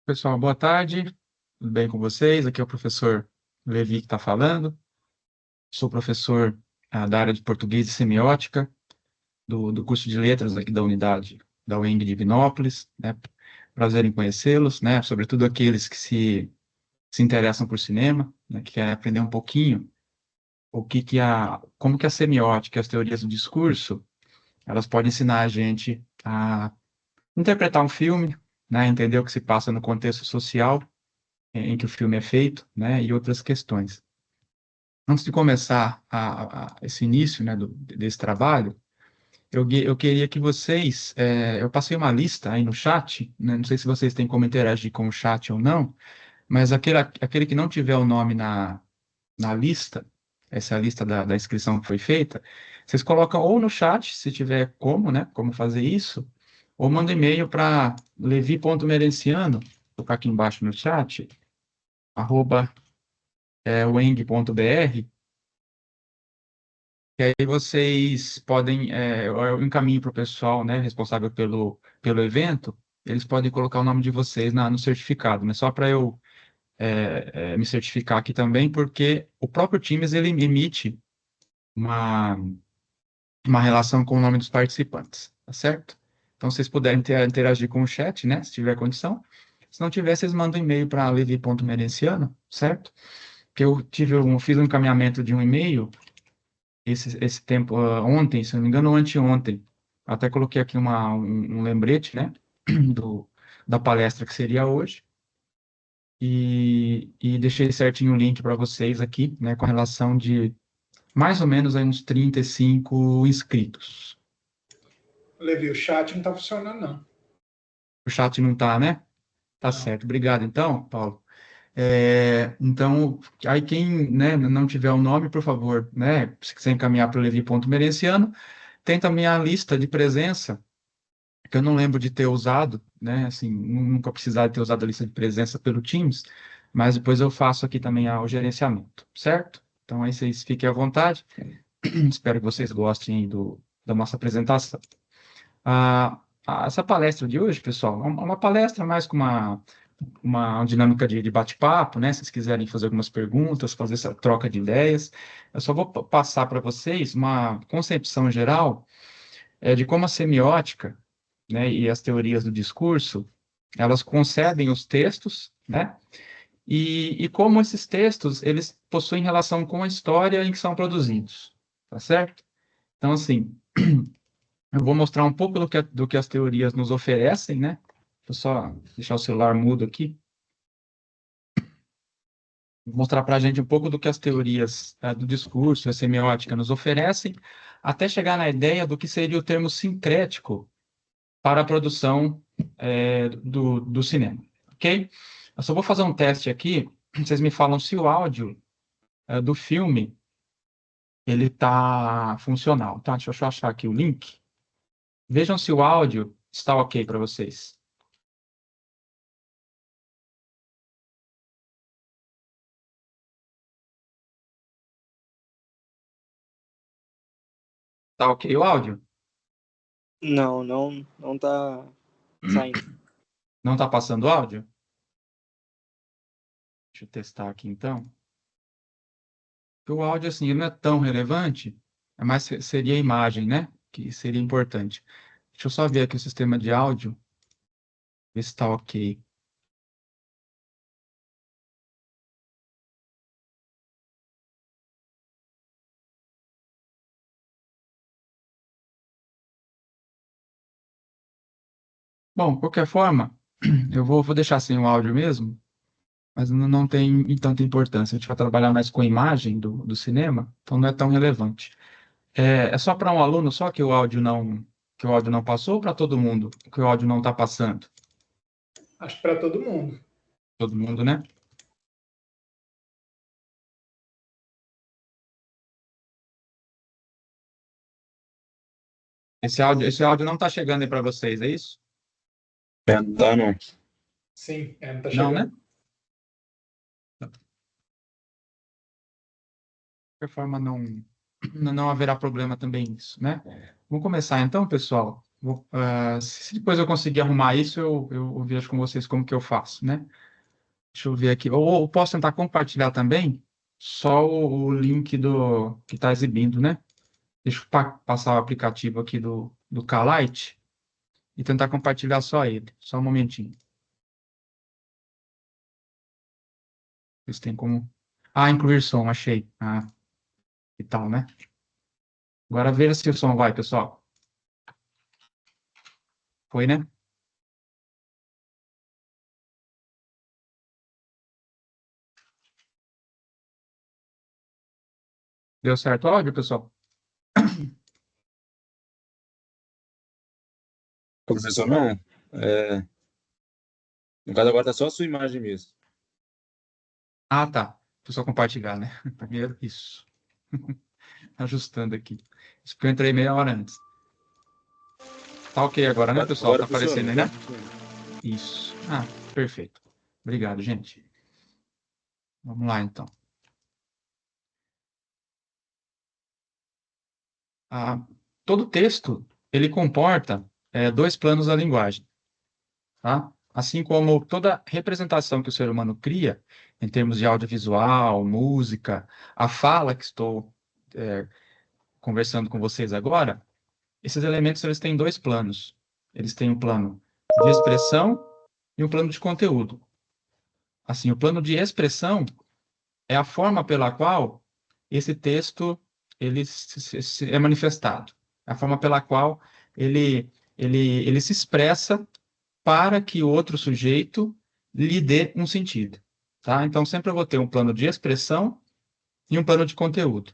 Pessoal, boa tarde. Tudo bem com vocês? Aqui é o professor Levi que está falando. Sou professor da área de português e semiótica do curso de letras aqui da unidade da UENG de Divinópolis, né? Prazer em conhecê-los, né? Sobretudo aqueles que se interessam por cinema, né? Que querem aprender um pouquinho como que a semiótica e as teorias do discurso, elas podem ensinar a gente a interpretar um filme, né? Entender o que se passa no contexto social em que o filme é feito, né, e outras questões. Antes de começar esse início, né, desse trabalho, eu queria que vocês, eu passei uma lista aí no chat, né, não sei se vocês têm como interagir com o chat ou não, mas aquele que não tiver o nome na lista, essa é a lista da inscrição que foi feita, vocês colocam ou no chat, se tiver como, né, como fazer isso, ou manda e-mail para levi.merenciano, vou colocar aqui embaixo no chat, arroba weng.br, que aí vocês podem, eu encaminho para o pessoal, né, responsável pelo evento, eles podem colocar o nome de vocês no certificado, né, só para eu me certificar aqui também, porque o próprio Teams, ele emite uma, uma relação com o nome dos participantes, tá certo? Então, se vocês puderem interagir com o chat, né, se tiver condição, se não tiver, vocês mandam um e-mail para levi.merenciano, certo? Que fiz um encaminhamento de um e-mail esse tempo, ontem, se não me engano, ou anteontem. Até coloquei aqui um lembrete, né, do, da palestra que seria hoje, e deixei certinho o link para vocês aqui, né, com relação de mais ou menos aí uns 35 inscritos. Levi, o chat não tá funcionando, não. O chat não tá, né? Tá Não. certo. Obrigado, então, Paulo. Então, aí quem, né, não tiver o nome, por favor, né, se quiser encaminhar para o levi.merenciano, tem também a lista de presença, que eu não lembro de ter usado, né? Assim, nunca precisar ter usado a lista de presença pelo Teams, mas depois eu faço aqui também o gerenciamento, certo? Então aí vocês fiquem à vontade. Espero que vocês gostem aí da nossa apresentação. Essa palestra de hoje, pessoal, é uma palestra mais com uma dinâmica de bate-papo, né? Se vocês quiserem fazer algumas perguntas, fazer essa troca de ideias, eu só vou passar para vocês uma concepção geral de como a semiótica, né, e as teorias do discurso, elas concebem os textos, né, e como esses textos, eles possuem relação com a história em que são produzidos, tá certo? Então, assim, eu vou mostrar um pouco do que as teorias nos oferecem, né? Deixa eu só deixar o celular mudo aqui. Vou mostrar para a gente um pouco do que as teorias do discurso, a semiótica nos oferecem, até chegar na ideia do que seria o termo sincrético para a produção do cinema, ok? Eu só vou fazer um teste aqui. Vocês me falam se o áudio do filme ele está funcional, tá? Deixa eu só achar aqui o link. Vejam se o áudio está ok para vocês. Tá ok o áudio? Não tá saindo. Não está passando áudio? Deixa eu testar aqui então. Porque o áudio, assim, ele não é tão relevante, mas seria a imagem, né? Que seria importante. Deixa eu só ver aqui o sistema de áudio, ver se está ok. Bom, de qualquer forma, eu vou deixar sem o áudio mesmo, mas não tem tanta importância. A gente vai trabalhar mais com a imagem do cinema, então não é tão relevante. É só para um aluno só que o áudio não passou ou para todo mundo que o áudio não está passando? Acho que para todo mundo. Todo mundo, né? Esse áudio não está chegando aí para vocês, é isso? Tá, não. Sim, não tá Não, chegando. né? De qualquer forma, não haverá problema também nisso, né? Vamos começar então, pessoal. Se depois eu conseguir arrumar isso, eu vejo com vocês como que eu faço, né? Deixa eu ver aqui. Ou posso tentar compartilhar também só o link do que está exibindo, né? Deixa eu passar o aplicativo aqui do Calite e tentar compartilhar só ele. Só um momentinho. Vocês têm como... Ah, incluir som, achei. Ah, e tal, né? Agora veja se o som vai, pessoal. Foi, né? Deu certo o áudio, pessoal? Professor, não. No caso agora tá só a sua imagem mesmo. Ah, tá. Deixa eu só compartilhar, né? Primeiro, isso. Ajustando aqui. Isso porque eu entrei meia hora antes. Tá ok agora, né, pessoal? Agora Tá funciona, aparecendo aí, né? agora funciona. Isso. Ah, perfeito. Obrigado, gente. Vamos lá, então. Ah, todo texto, ele comporta dois planos da linguagem, tá? Assim como toda representação que o ser humano cria, em termos de audiovisual, música, a fala que estou conversando com vocês agora, esses elementos eles têm dois planos. Eles têm um plano de expressão e um plano de conteúdo. Assim, o plano de expressão é a forma pela qual esse texto ele é manifestado, é a forma pela qual ele se expressa para que o outro sujeito lhe dê um sentido, tá? Então, sempre eu vou ter um plano de expressão e um plano de conteúdo.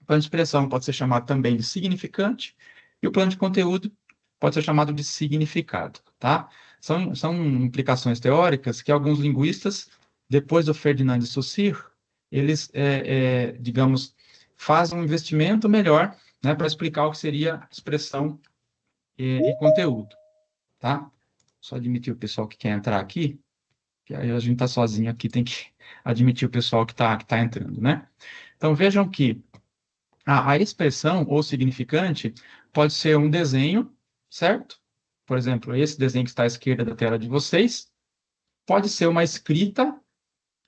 O plano de expressão pode ser chamado também de significante e o plano de conteúdo pode ser chamado de significado, tá? São implicações teóricas que alguns linguistas, depois do Ferdinand de Saussure, eles, digamos, fazem um investimento melhor, né, para explicar o que seria expressão e conteúdo, tá? Só admitir o pessoal que quer entrar aqui, que aí a gente está sozinho aqui, tem que admitir o pessoal que tá entrando, né? Então, vejam que a expressão ou significante pode ser um desenho, certo? Por exemplo, esse desenho que está à esquerda da tela de vocês, pode ser uma escrita,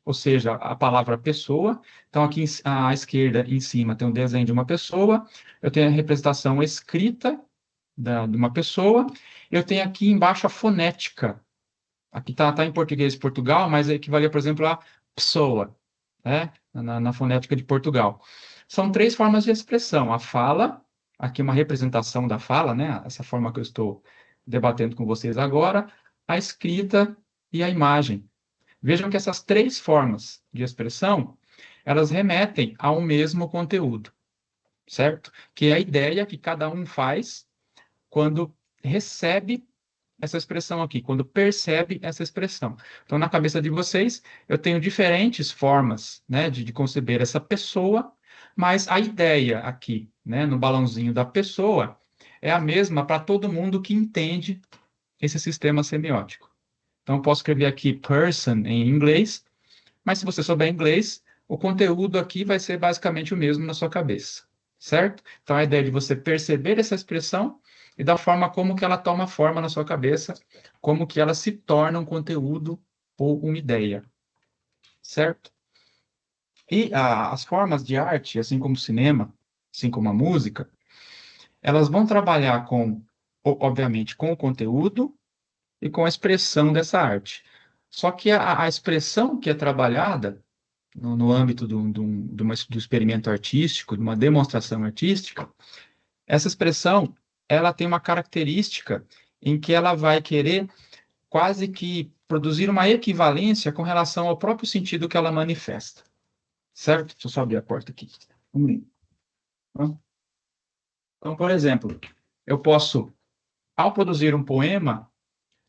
ou seja, a palavra pessoa. Então, aqui à esquerda, em cima, tem um desenho de uma pessoa, eu tenho a representação escrita de uma pessoa, eu tenho aqui embaixo a fonética. Aqui está em português de Portugal, mas equivalia, por exemplo, a pessoa, né? Na fonética de Portugal. São três formas de expressão. A fala, aqui uma representação da fala, né? Essa forma que eu estou debatendo com vocês agora, a escrita e a imagem. Vejam que essas três formas de expressão, elas remetem a um mesmo conteúdo, certo? Que é a ideia que cada um faz quando recebe essa expressão aqui, quando percebe essa expressão. Então, na cabeça de vocês, eu tenho diferentes formas, né, de conceber essa pessoa, mas a ideia aqui, né, no balãozinho da pessoa, é a mesma para todo mundo que entende esse sistema semiótico. Então, eu posso escrever aqui person em inglês, mas se você souber inglês, o conteúdo aqui vai ser basicamente o mesmo na sua cabeça, certo? Então, a ideia de você perceber essa expressão e da forma como que ela toma forma na sua cabeça, como que ela se torna um conteúdo ou uma ideia, certo? E as formas de arte, assim como o cinema, assim como a música, elas vão trabalhar com, obviamente, com o conteúdo e com a expressão dessa arte. Só que a expressão que é trabalhada no âmbito do experimento artístico, de uma demonstração artística, essa expressão, ela tem uma característica em que ela vai querer quase que produzir uma equivalência com relação ao próprio sentido que ela manifesta. Certo? Deixa eu só abrir a porta aqui. Vamos lá. Então, por exemplo, eu posso, ao produzir um poema,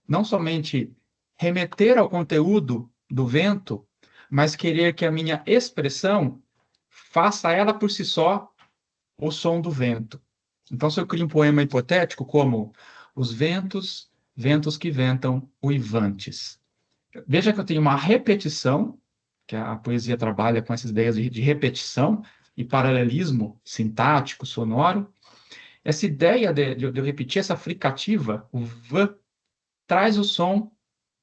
não somente remeter ao conteúdo do vento, mas querer que a minha expressão faça ela por si só o som do vento. Então, se eu crio um poema hipotético como Os ventos, ventos que ventam uivantes. Veja que eu tenho uma repetição, que a poesia trabalha com essas ideias de repetição e paralelismo sintático, sonoro. essa ideia de eu repetir essa fricativa, o v, traz o som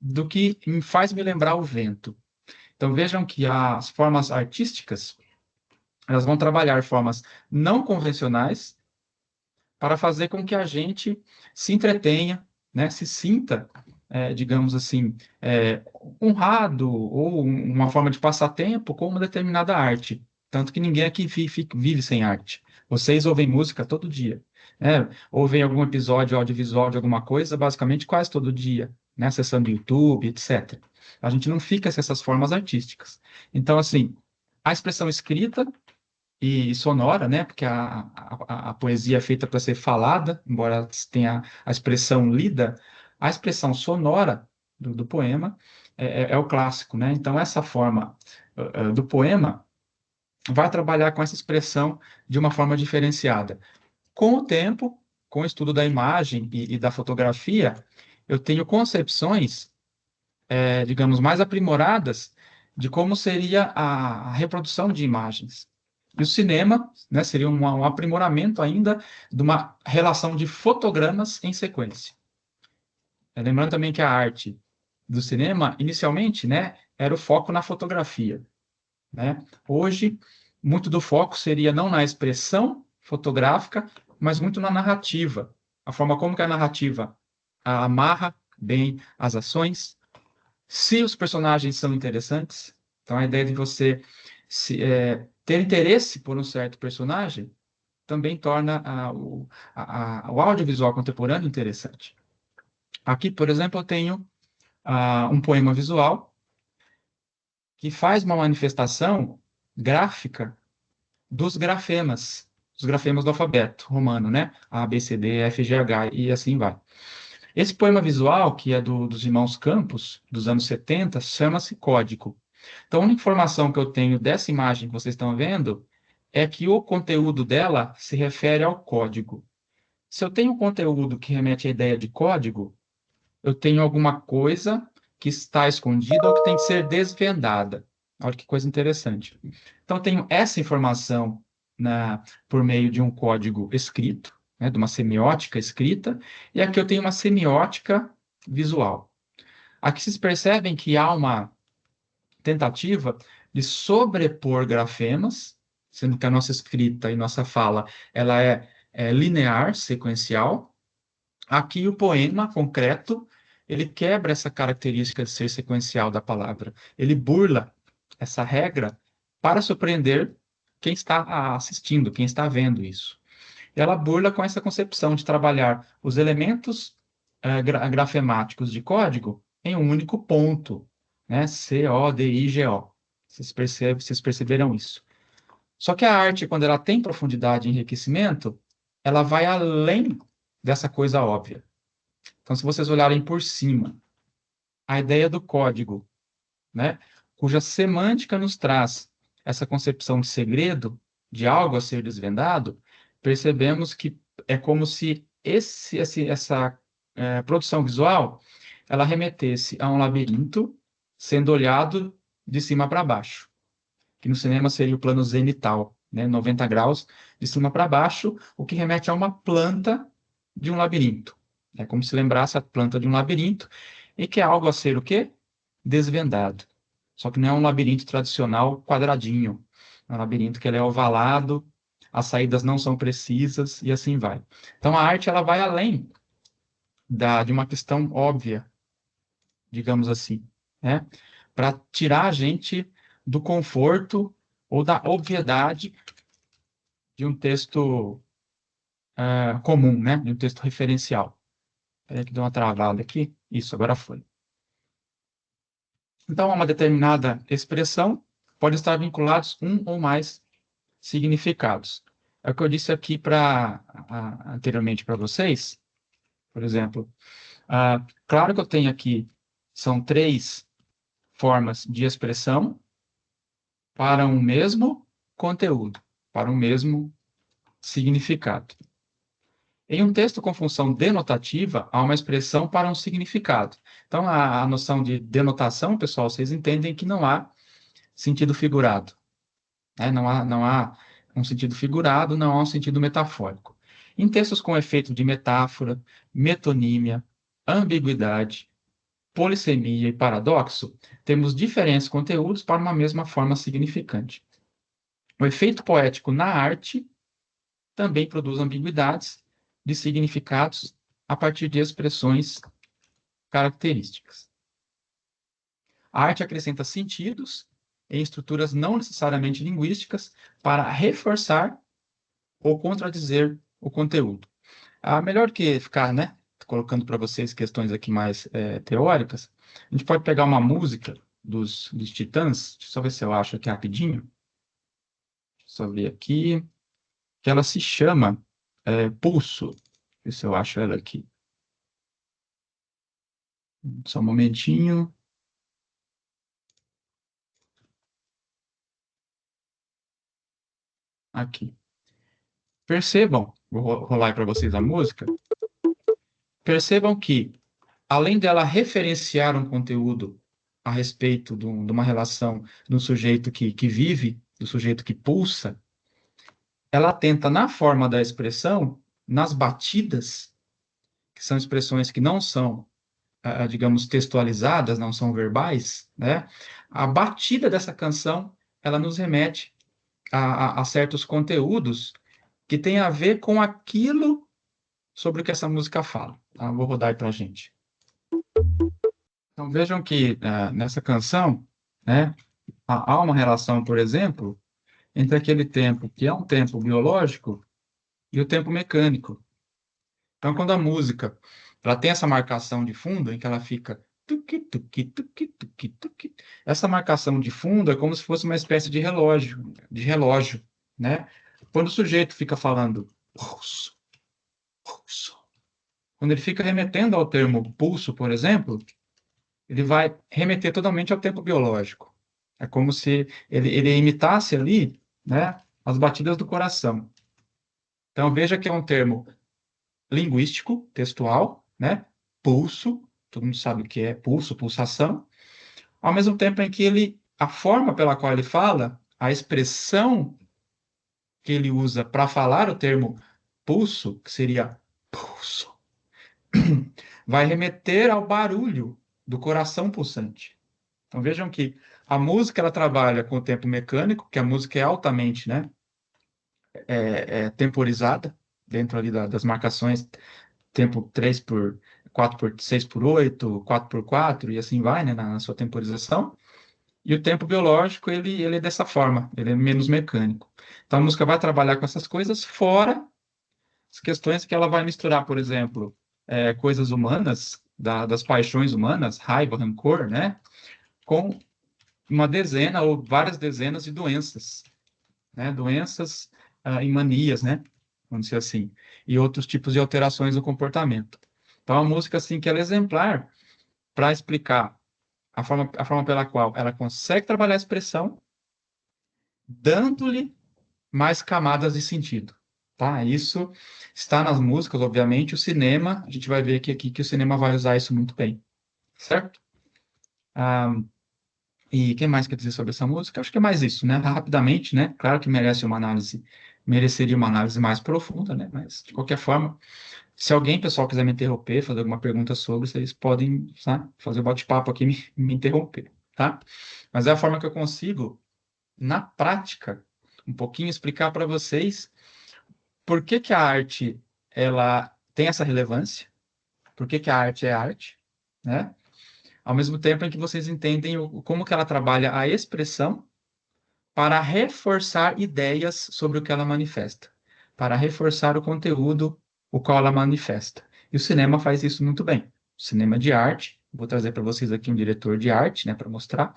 do que me faz me lembrar o vento. Então vejam que as formas artísticas, elas vão trabalhar formas não convencionais para fazer com que a gente se entretenha, né, se sinta, digamos assim, honrado, ou uma forma de passar tempo com uma determinada arte. Tanto que ninguém aqui vive sem arte. Vocês ouvem música todo dia, né? Ouvem algum episódio audiovisual de alguma coisa, basicamente quase todo dia, né? Acessando YouTube, etc. A gente não fica sem essas formas artísticas. Então, assim, a expressão escrita e sonora, né? Porque a poesia é feita para ser falada, embora tenha a expressão lida, a expressão sonora do poema é o clássico, né? Então, essa forma do poema vai trabalhar com essa expressão de uma forma diferenciada. Com o tempo, com o estudo da imagem e da fotografia, eu tenho concepções, digamos, mais aprimoradas de como seria a reprodução de imagens. E o cinema, né, seria um aprimoramento ainda de uma relação de fotogramas em sequência. Lembrando também que a arte do cinema, inicialmente, né, era o foco na fotografia, né? Hoje, muito do foco seria não na expressão fotográfica, mas muito na narrativa. A forma como que a narrativa amarra bem as ações, se os personagens são interessantes. Então, a ideia de você ter interesse por um certo personagem também torna o audiovisual contemporâneo interessante. Aqui, por exemplo, eu tenho um poema visual que faz uma manifestação gráfica dos grafemas do alfabeto romano, né? A, B, C, D, F, G, H, e assim vai. Esse poema visual, que é dos irmãos Campos, dos anos 70, chama-se Código. Então, a única informação que eu tenho dessa imagem que vocês estão vendo é que o conteúdo dela se refere ao código. Se eu tenho um conteúdo que remete à ideia de código, eu tenho alguma coisa que está escondida ou que tem que ser desvendada. Olha que coisa interessante. Então, eu tenho essa informação por meio de um código escrito, né, de uma semiótica escrita, e aqui eu tenho uma semiótica visual. Aqui vocês percebem que há uma tentativa de sobrepor grafemas, sendo que a nossa escrita e nossa fala ela é linear, sequencial. Aqui o poema concreto, ele quebra essa característica de ser sequencial da palavra. Ele burla essa regra para surpreender quem está assistindo, quem está vendo isso. E ela burla com essa concepção de trabalhar os elementos grafemáticos de código em um único ponto, né? C-O-D-I-G-O. Vocês perceberam isso. Só que a arte, quando ela tem profundidade e enriquecimento, ela vai além dessa coisa óbvia. Então, se vocês olharem por cima, a ideia do código, né, cuja semântica nos traz essa concepção de segredo, de algo a ser desvendado, percebemos que é como se essa produção visual ela remetesse a um labirinto sendo olhado de cima para baixo, que no cinema seria o plano zenital, né, 90 graus de cima para baixo, o que remete a uma planta de um labirinto. É como se lembrasse a planta de um labirinto e que é algo a ser o quê? Desvendado. Só que não é um labirinto tradicional quadradinho. É um labirinto que ele é ovalado, as saídas não são precisas e assim vai. Então a arte ela vai além de uma questão óbvia, digamos assim, né? Para tirar a gente do conforto ou da obviedade de um texto comum, né? De um texto referencial. Espera que deu uma travada aqui. Isso, agora foi. Então, uma determinada expressão pode estar vinculados um ou mais significados. É o que eu disse aqui anteriormente para vocês. Por exemplo, claro que eu tenho aqui, são 3 formas de expressão para um mesmo conteúdo, para um mesmo significado. Em um texto com função denotativa, há uma expressão para um significado. Então, a noção de denotação, pessoal, vocês entendem que não há sentido figurado, né? Não há um sentido figurado, não há um sentido metafórico. Em textos com efeito de metáfora, metonímia, ambiguidade, polissemia e paradoxo, temos diferentes conteúdos para uma mesma forma significante. O efeito poético na arte também produz ambiguidades de significados a partir de expressões características. A arte acrescenta sentidos em estruturas não necessariamente linguísticas para reforçar ou contradizer o conteúdo. Melhor que ficar, né, colocando para vocês questões aqui mais teóricas, a gente pode pegar uma música dos Titãs, deixa eu só ver se eu acho aqui rapidinho, deixa eu só ver aqui, que ela se chama Pulso, deixa eu ver se eu acho ela aqui. Só um momentinho. Aqui. Percebam, vou rolar para vocês a música. Percebam que, além dela referenciar um conteúdo a respeito de uma relação do sujeito que vive, do sujeito que pulsa, ela tenta, na forma da expressão, nas batidas, que são expressões que não são, digamos, textualizadas, não são verbais, né? A batida dessa canção, ela nos remete a certos conteúdos que têm a ver com aquilo sobre o que essa música fala. Tá? Vou rodar aí para a gente. Então vejam que nessa canção, né, há uma relação, por exemplo, entre aquele tempo que é um tempo biológico e o tempo mecânico. Então, quando a música ela tem essa marcação de fundo, em que ela fica tuqui, tuqui, tuqui, tuqui, tuqui, essa marcação de fundo é como se fosse uma espécie de relógio, né? Quando o sujeito fica falando pulso, pulso, quando ele fica remetendo ao termo pulso, por exemplo, ele vai remeter totalmente ao tempo biológico. É como se ele imitasse ali, né, as batidas do coração. Então, veja que é um termo linguístico, textual, né? Pulso, todo mundo sabe o que é pulso, pulsação, ao mesmo tempo em que a forma pela qual ele fala, a expressão que ele usa para falar o termo pulso, que seria pulso, vai remeter ao barulho do coração pulsante. Então vejam que a música ela trabalha com o tempo mecânico, que a música é altamente, né, temporizada dentro ali das marcações tempo 3 por 4 por 6 por 8, 4 por 4 e assim vai, né, na sua temporização. E o tempo biológico, ele é dessa forma, ele é menos mecânico. Então a música vai trabalhar com essas coisas, fora as questões que ela vai misturar, por exemplo, coisas humanas, das paixões humanas, raiva, rancor, né, com uma dezena ou várias dezenas de doenças, né, doenças e manias, né, vamos dizer assim, e outros tipos de alterações no comportamento. Então, a música, assim, que ela é exemplar para explicar a forma pela qual ela consegue trabalhar a expressão, dando-lhe mais camadas de sentido, tá? Isso está nas músicas, obviamente, o cinema, a gente vai ver aqui que o cinema vai usar isso muito bem, certo? E quem mais quer dizer sobre essa música? Acho que é mais isso, né? Rapidamente, né? Claro que mereceria uma análise mais profunda, né? Mas, de qualquer forma, se alguém, pessoal, quiser me interromper, fazer alguma pergunta sobre, vocês podem, tá? Fazer o bate-papo aqui e me interromper, tá? Mas é a forma que eu consigo, na prática, um pouquinho explicar para vocês por que que a arte, ela tem essa relevância, por que que a arte é arte, né? Ao mesmo tempo em que vocês entendem como que ela trabalha a expressão para reforçar ideias sobre o que ela manifesta, para reforçar o conteúdo o qual ela manifesta. E o cinema faz isso muito bem. O cinema de arte, vou trazer para vocês aqui um diretor de arte, né, para mostrar,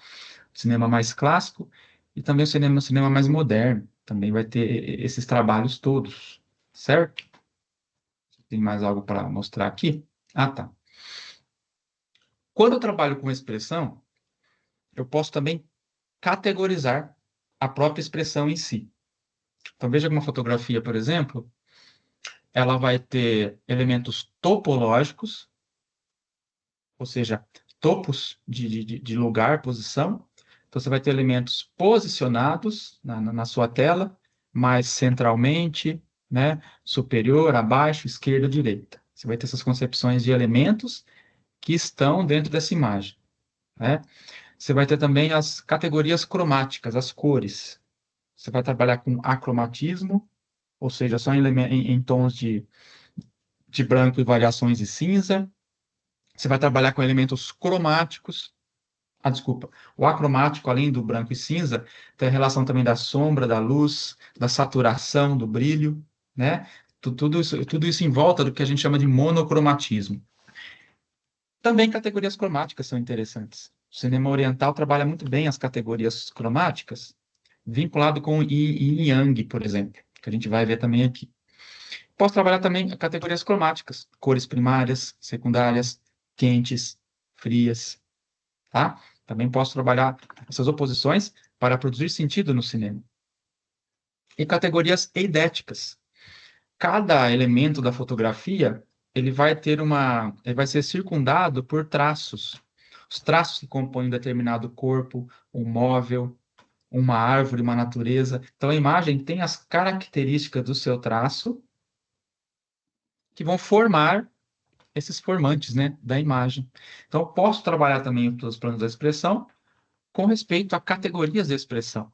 o cinema mais clássico e também o cinema mais moderno, também vai ter esses trabalhos todos, certo? Tem mais algo para mostrar aqui? Ah, tá. Quando eu trabalho com expressão, eu posso também categorizar a própria expressão em si. Então, veja uma fotografia, por exemplo, ela vai ter elementos topológicos, ou seja, topos de lugar, posição. Então, você vai ter elementos posicionados na sua tela, mais centralmente, né? Superior, abaixo, esquerda, direita. Você vai ter essas concepções de elementos que estão dentro dessa imagem, né? Você vai ter também as categorias cromáticas, as cores. Você vai trabalhar com acromatismo, ou seja, só em tons de branco e variações de cinza. Você vai trabalhar com elementos cromáticos. Ah, desculpa. O acromático, além do branco e cinza, tem a relação também da sombra, da luz, da saturação, do brilho, né? Tudo isso em volta do que a gente chama de monocromatismo. Também categorias cromáticas são interessantes. O cinema oriental trabalha muito bem as categorias cromáticas, vinculado com Yin e Yang, por exemplo, que a gente vai ver também aqui. Posso trabalhar também categorias cromáticas, cores primárias, secundárias, quentes, frias, tá? Também posso trabalhar essas oposições para produzir sentido no cinema. E categorias eidéticas. Cada elemento da fotografia, ele vai ser circundado por traços. Os traços que compõem um determinado corpo, um móvel, uma árvore, uma natureza. Então a imagem tem as características do seu traço que vão formar esses formantes, né, da imagem. Então eu posso trabalhar também os planos da expressão com respeito a categorias de expressão.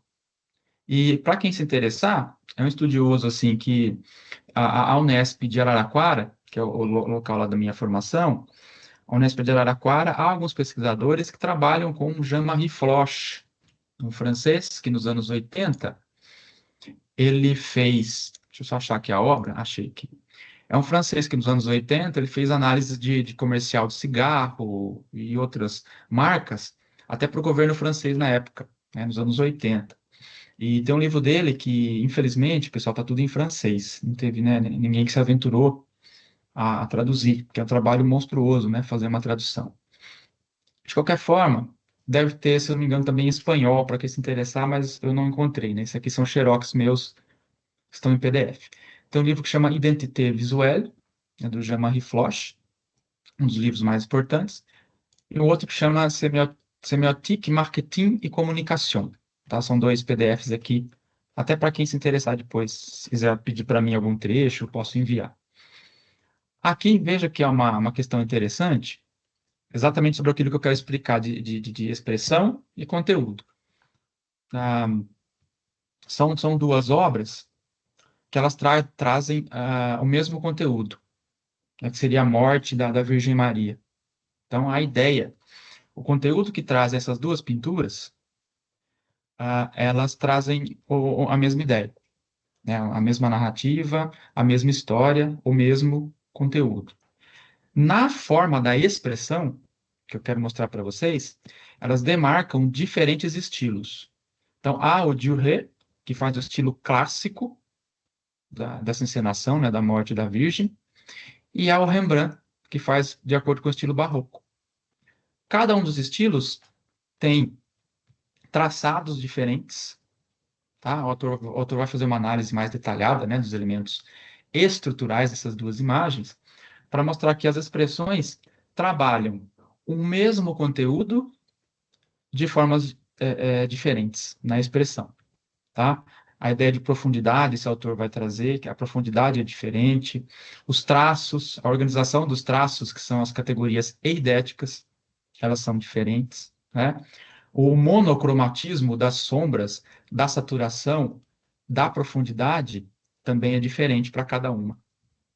E para quem se interessar, é um estudioso assim que a Unesp de Araraquara, que é o local lá da minha formação, a Unesp de Araraquara, há alguns pesquisadores que trabalham com Jean-Marie Floch, um francês que nos anos 80 ele fez, deixa eu só achar aqui a obra, achei que é um francês que nos anos 80 ele fez análise de comercial de cigarro e outras marcas, até para o governo francês na época, né, nos anos 80. E tem um livro dele que, infelizmente, pessoal, está tudo em francês. Não teve, né, ninguém que se aventurou a traduzir, que é um trabalho monstruoso, né, fazer uma tradução. De qualquer forma, deve ter, se eu não me engano, também em espanhol, para quem se interessar, mas eu não encontrei, né? Esses aqui são xerox meus, que estão em PDF. Tem um livro que chama Identité Visuelle, né, do Jean-Marie Floch, um dos livros mais importantes, e o outro que chama Semiotique, Marketing e Comunicação. Tá? São dois PDFs aqui, até para quem se interessar depois, se quiser pedir para mim algum trecho, eu posso enviar. Aqui, veja que é uma questão interessante, exatamente sobre aquilo que eu quero explicar de expressão e conteúdo. Ah, são duas obras que elas trazem o mesmo conteúdo, né, que seria a morte da Virgem Maria. Então, a ideia, o conteúdo que traz essas duas pinturas, elas trazem a mesma ideia, né? A mesma narrativa, a mesma história, o mesmo conteúdo. Na forma da expressão, que eu quero mostrar para vocês, elas demarcam diferentes estilos. Então, há o Duret, que faz o estilo clássico dessa encenação, né, da morte da Virgem, e há o Rembrandt, que faz de acordo com o estilo barroco. Cada um dos estilos tem traçados diferentes, tá? O autor vai fazer uma análise mais detalhada, né, dos elementos estruturais dessas duas imagens, para mostrar que as expressões trabalham o mesmo conteúdo de formas diferentes na expressão, tá? A ideia de profundidade, esse autor vai trazer, que a profundidade é diferente, os traços, a organização dos traços, que são as categorias eidéticas, elas são diferentes, né? O monocromatismo das sombras, da saturação, da profundidade, também é diferente para cada uma.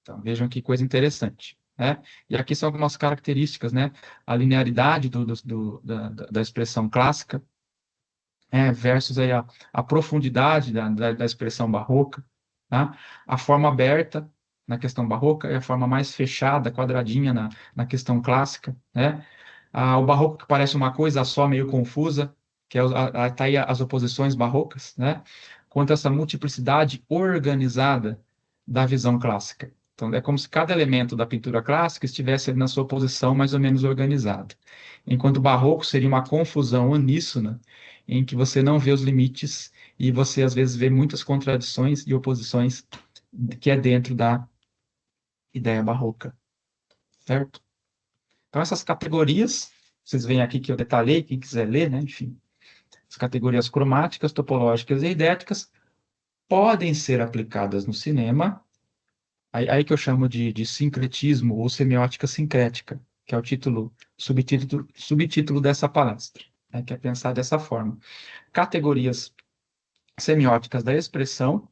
Então, vejam que coisa interessante, né? E aqui são algumas características, né? A linearidade da expressão clássica, versus aí a profundidade da expressão barroca, tá? A forma aberta na questão barroca é a forma mais fechada, quadradinha na questão clássica, né? O barroco que parece uma coisa só, meio confusa, que tá aí as oposições barrocas, né? Quanto a essa multiplicidade organizada da visão clássica. Então, é como se cada elemento da pintura clássica estivesse na sua posição mais ou menos organizada. Enquanto o barroco seria uma confusão uníssona, em que você não vê os limites e você, às vezes, vê muitas contradições e oposições que é dentro da ideia barroca, certo? Então, essas categorias, vocês veem aqui que eu detalhei, quem quiser ler, né? Enfim, as categorias cromáticas, topológicas e eidéticas podem ser aplicadas no cinema Aí que eu chamo de sincretismo ou semiótica sincrética, que é o subtítulo dessa palestra, né, que é pensar dessa forma. Categorias semióticas da expressão,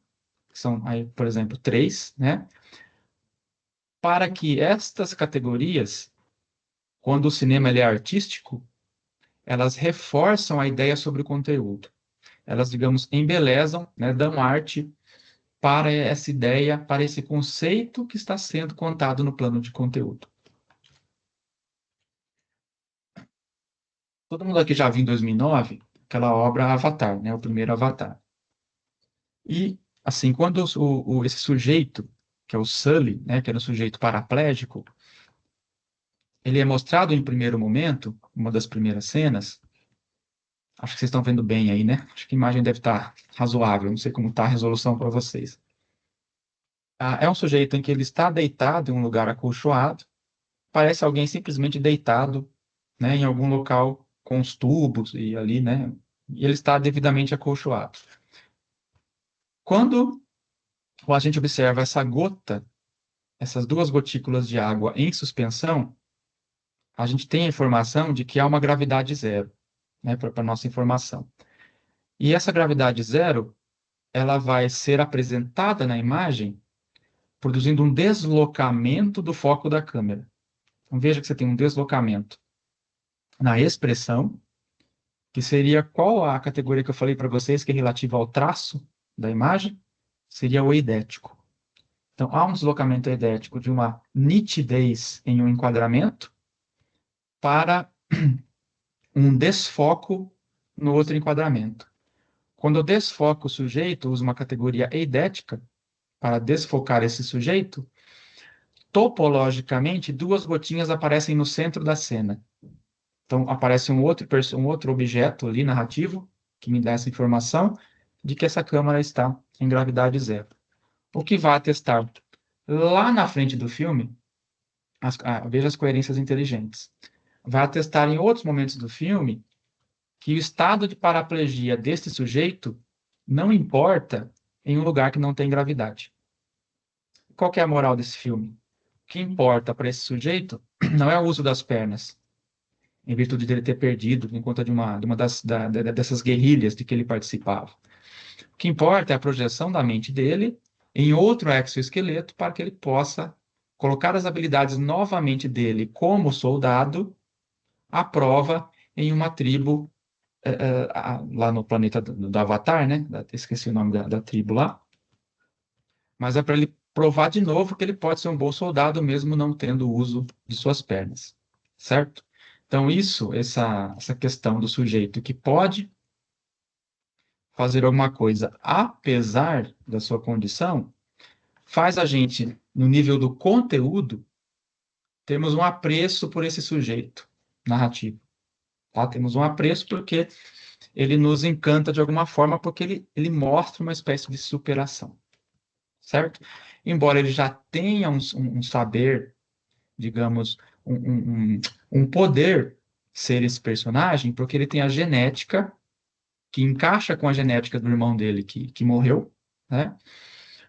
que são aí, por exemplo, três, né? Para que estas categorias, quando o cinema ele é artístico, elas reforçam a ideia sobre o conteúdo. Elas, digamos, embelezam, né, dão arte para essa ideia, para esse conceito que está sendo contado no plano de conteúdo. Todo mundo aqui já viu em 2009 aquela obra Avatar, né, o primeiro Avatar. E, assim, quando esse sujeito, que é o Sully, né, que era um sujeito paraplégico, ele é mostrado em primeiro momento, uma das primeiras cenas. Acho que vocês estão vendo bem aí, né? Acho que a imagem deve estar razoável, não sei como está a resolução para vocês. É um sujeito em que ele está deitado em um lugar acolchoado, parece alguém simplesmente deitado, né, em algum local com os tubos e ali, né? E ele está devidamente acolchoado. Quando a gente observa essa gota, essas duas gotículas de água em suspensão, a gente tem a informação de que há uma gravidade zero, né, para a nossa informação. E essa gravidade zero, ela vai ser apresentada na imagem produzindo um deslocamento do foco da câmera. Então veja que você tem um deslocamento na expressão, que seria qual a categoria que eu falei para vocês, que é relativa ao traço da imagem? Seria o eidético. Então, há um deslocamento eidético de uma nitidez em um enquadramento para um desfoco no outro enquadramento. Quando eu desfoco o sujeito, uso uma categoria eidética para desfocar esse sujeito, topologicamente, duas gotinhas aparecem no centro da cena. Então, aparece um outro objeto ali narrativo que me dá essa informação de que essa câmera está em gravidade zero. O que vai atestar lá na frente do filme, veja as coerências inteligentes, vai atestar em outros momentos do filme que o estado de paraplegia deste sujeito não importa em um lugar que não tem gravidade. Qual que é a moral desse filme? O que importa para esse sujeito não é o uso das pernas, em virtude dele ter perdido em conta de uma dessas guerrilhas de que ele participava. O que importa é a projeção da mente dele em outro exoesqueleto para que ele possa colocar as habilidades novamente dele como soldado à prova em uma tribo lá no planeta do Avatar, né? Esqueci o nome da tribo lá. Mas é para ele provar de novo que ele pode ser um bom soldado mesmo não tendo o uso de suas pernas, certo? Então, essa questão do sujeito que pode fazer alguma coisa apesar da sua condição, faz a gente, no nível do conteúdo, termos um apreço por esse sujeito narrativo. Tá? Temos um apreço porque ele nos encanta de alguma forma, porque ele mostra uma espécie de superação, certo? Embora ele já tenha um saber, digamos, um poder ser esse personagem, porque ele tem a genética que encaixa com a genética do irmão dele que morreu, né?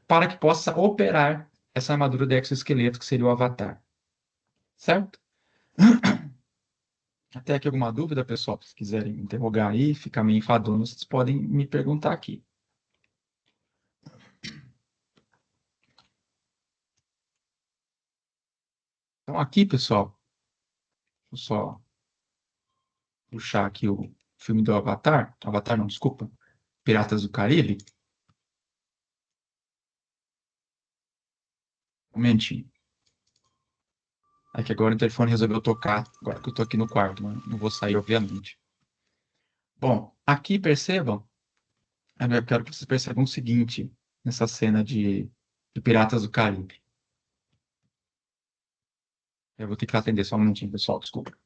Para que possa operar essa armadura de exoesqueleto que seria o Avatar, certo? Até aqui alguma dúvida, pessoal? Se quiserem interrogar aí, ficar meio enfadonho, vocês podem me perguntar aqui. Então, aqui, pessoal, vou só puxar aqui o filme do Avatar. Avatar, não, desculpa. Piratas do Caribe. Um momentinho. É que agora o telefone resolveu tocar, agora que eu tô aqui no quarto, não vou sair, obviamente. Bom, aqui percebam, eu quero que vocês percebam o seguinte, nessa cena de Piratas do Caribe. Eu vou ter que atender só um minutinho, pessoal, desculpa.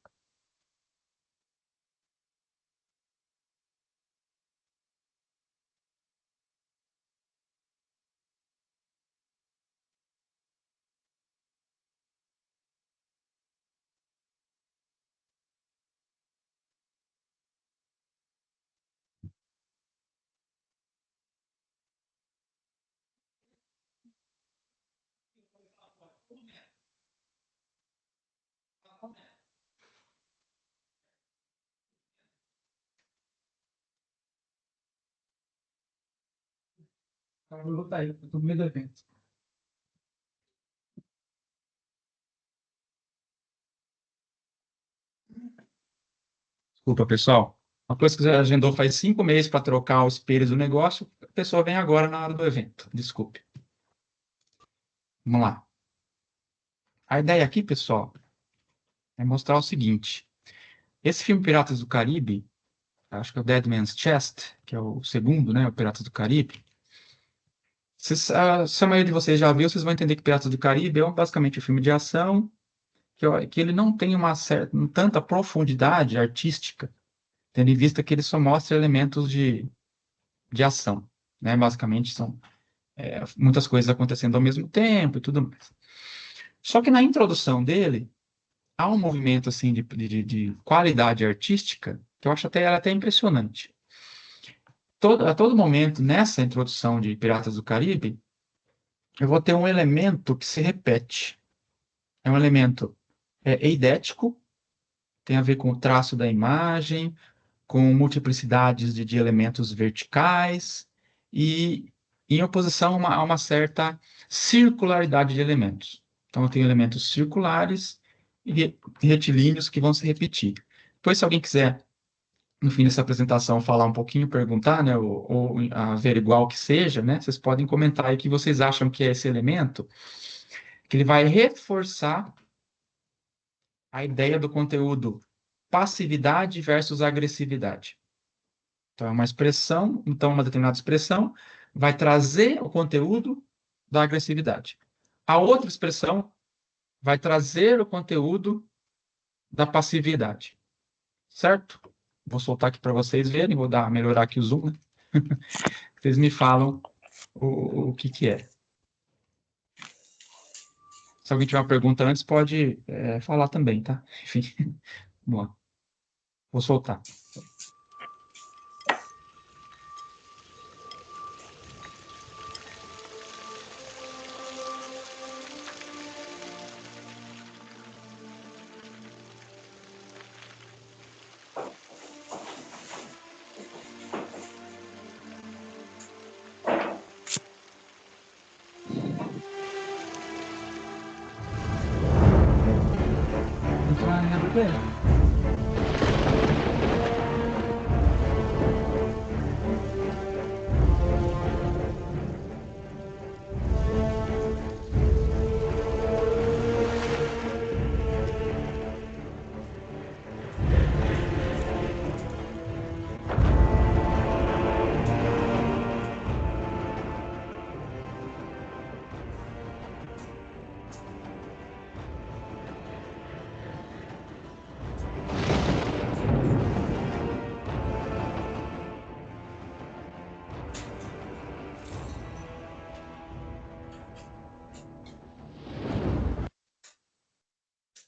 Eu vou estar aí, no meio do evento. Desculpa, pessoal. Uma coisa que você agendou faz 5 meses para trocar os espelhos do negócio, a pessoa vem agora na hora do evento. Desculpe. Vamos lá. A ideia aqui, pessoal, é mostrar o seguinte. Esse filme Piratas do Caribe, acho que é o Dead Man's Chest, que é o segundo, né? O Piratas do Caribe. Se a maioria de vocês já viu, vocês vão entender que Piratas do Caribe é basicamente um filme de ação, que ele não tem tanta profundidade artística, tendo em vista que ele só mostra elementos de ação, né? Basicamente são muitas coisas acontecendo ao mesmo tempo e tudo mais. Só que na introdução dele, há um movimento assim de qualidade artística que eu acho até impressionante. A todo momento, nessa introdução de Piratas do Caribe, eu vou ter um elemento que se repete. É um elemento eidético, tem a ver com o traço da imagem, com multiplicidades de elementos verticais e em oposição a uma certa circularidade de elementos. Então, eu tenho elementos circulares e retilíneos que vão se repetir. Depois, se alguém quiser, no fim dessa apresentação, falar um pouquinho, perguntar, né, ou averiguar o que seja, né, vocês podem comentar aí o que vocês acham que é esse elemento, que ele vai reforçar a ideia do conteúdo passividade versus agressividade. Então, é uma expressão, então uma determinada expressão vai trazer o conteúdo da agressividade. A outra expressão vai trazer o conteúdo da passividade. Certo? Vou soltar aqui para vocês verem, vou melhorar aqui o zoom, né? Vocês me falam o que é. Se alguém tiver uma pergunta antes, pode falar também, tá? Enfim, vamos lá. Vou soltar.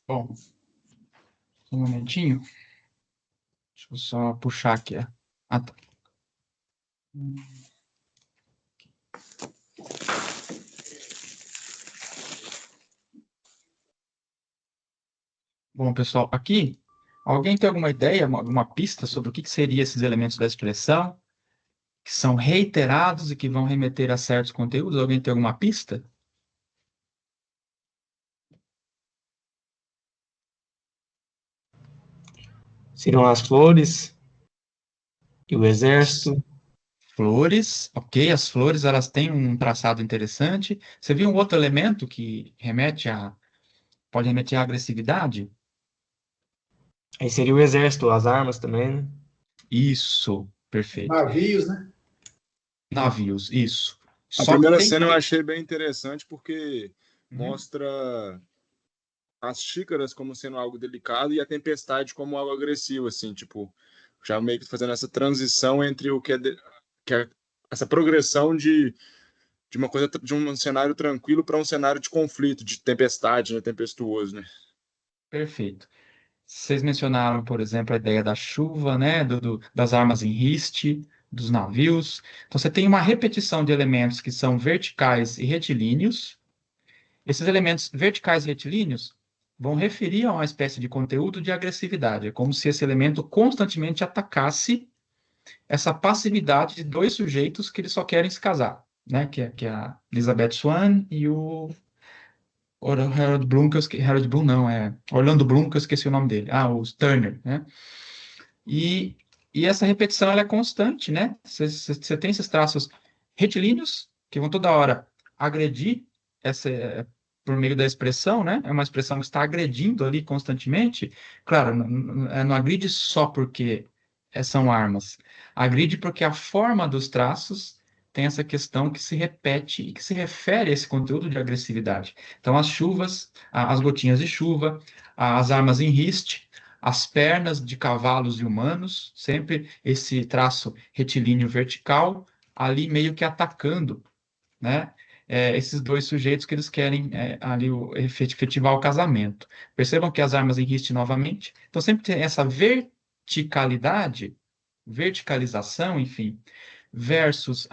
Bom, um momentinho. Deixa eu só puxar aqui. Ah, tá. Bom, pessoal, aqui, alguém tem alguma ideia, alguma pista sobre o que seriam esses elementos da expressão, que são reiterados e que vão remeter a certos conteúdos? Alguém tem alguma pista? Seriam as flores e o exército. Flores, ok, as flores elas têm um traçado interessante. Você viu um outro elemento que pode remeter à agressividade? Aí seria o exército, as armas também, né? Isso, perfeito. Navios, né? Navios, isso. A Só que primeira tem. cena eu achei bem interessante porque Uhum. mostra as xícaras como sendo algo delicado e a tempestade como algo agressivo, assim, tipo, já meio que fazendo essa transição entre o que é essa progressão de uma coisa, de um cenário tranquilo para um cenário de conflito, de tempestade, né, tempestuoso, né? Perfeito. Vocês mencionaram, por exemplo, a ideia da chuva, né, das armas em riste, dos navios. Então, você tem uma repetição de elementos que são verticais e retilíneos. Esses elementos verticais e retilíneos vão referir a uma espécie de conteúdo de agressividade. É como se esse elemento constantemente atacasse essa passividade de dois sujeitos que eles só querem se casar. né? Que é a Elizabeth Swann e o Harold Bloom, Harold Bloom não, é Orlando Bloom, que eu esqueci o nome dele. Ah, o Turner, né? E, e essa repetição ela é constante, né? Você tem esses traços retilíneos que vão toda hora agredir por meio da expressão, né? É uma expressão que está agredindo ali constantemente. Claro, não agride só porque são armas. Agride porque a forma dos traços tem essa questão que se repete e que se refere a esse conteúdo de agressividade. Então, as chuvas, as gotinhas de chuva, as armas em riste, as pernas de cavalos e humanos, sempre esse traço retilíneo vertical, ali meio que atacando, né? Esses dois sujeitos que eles querem ali efetivar o casamento. Percebam que as armas em riste novamente. Então sempre tem essa verticalização, enfim, versus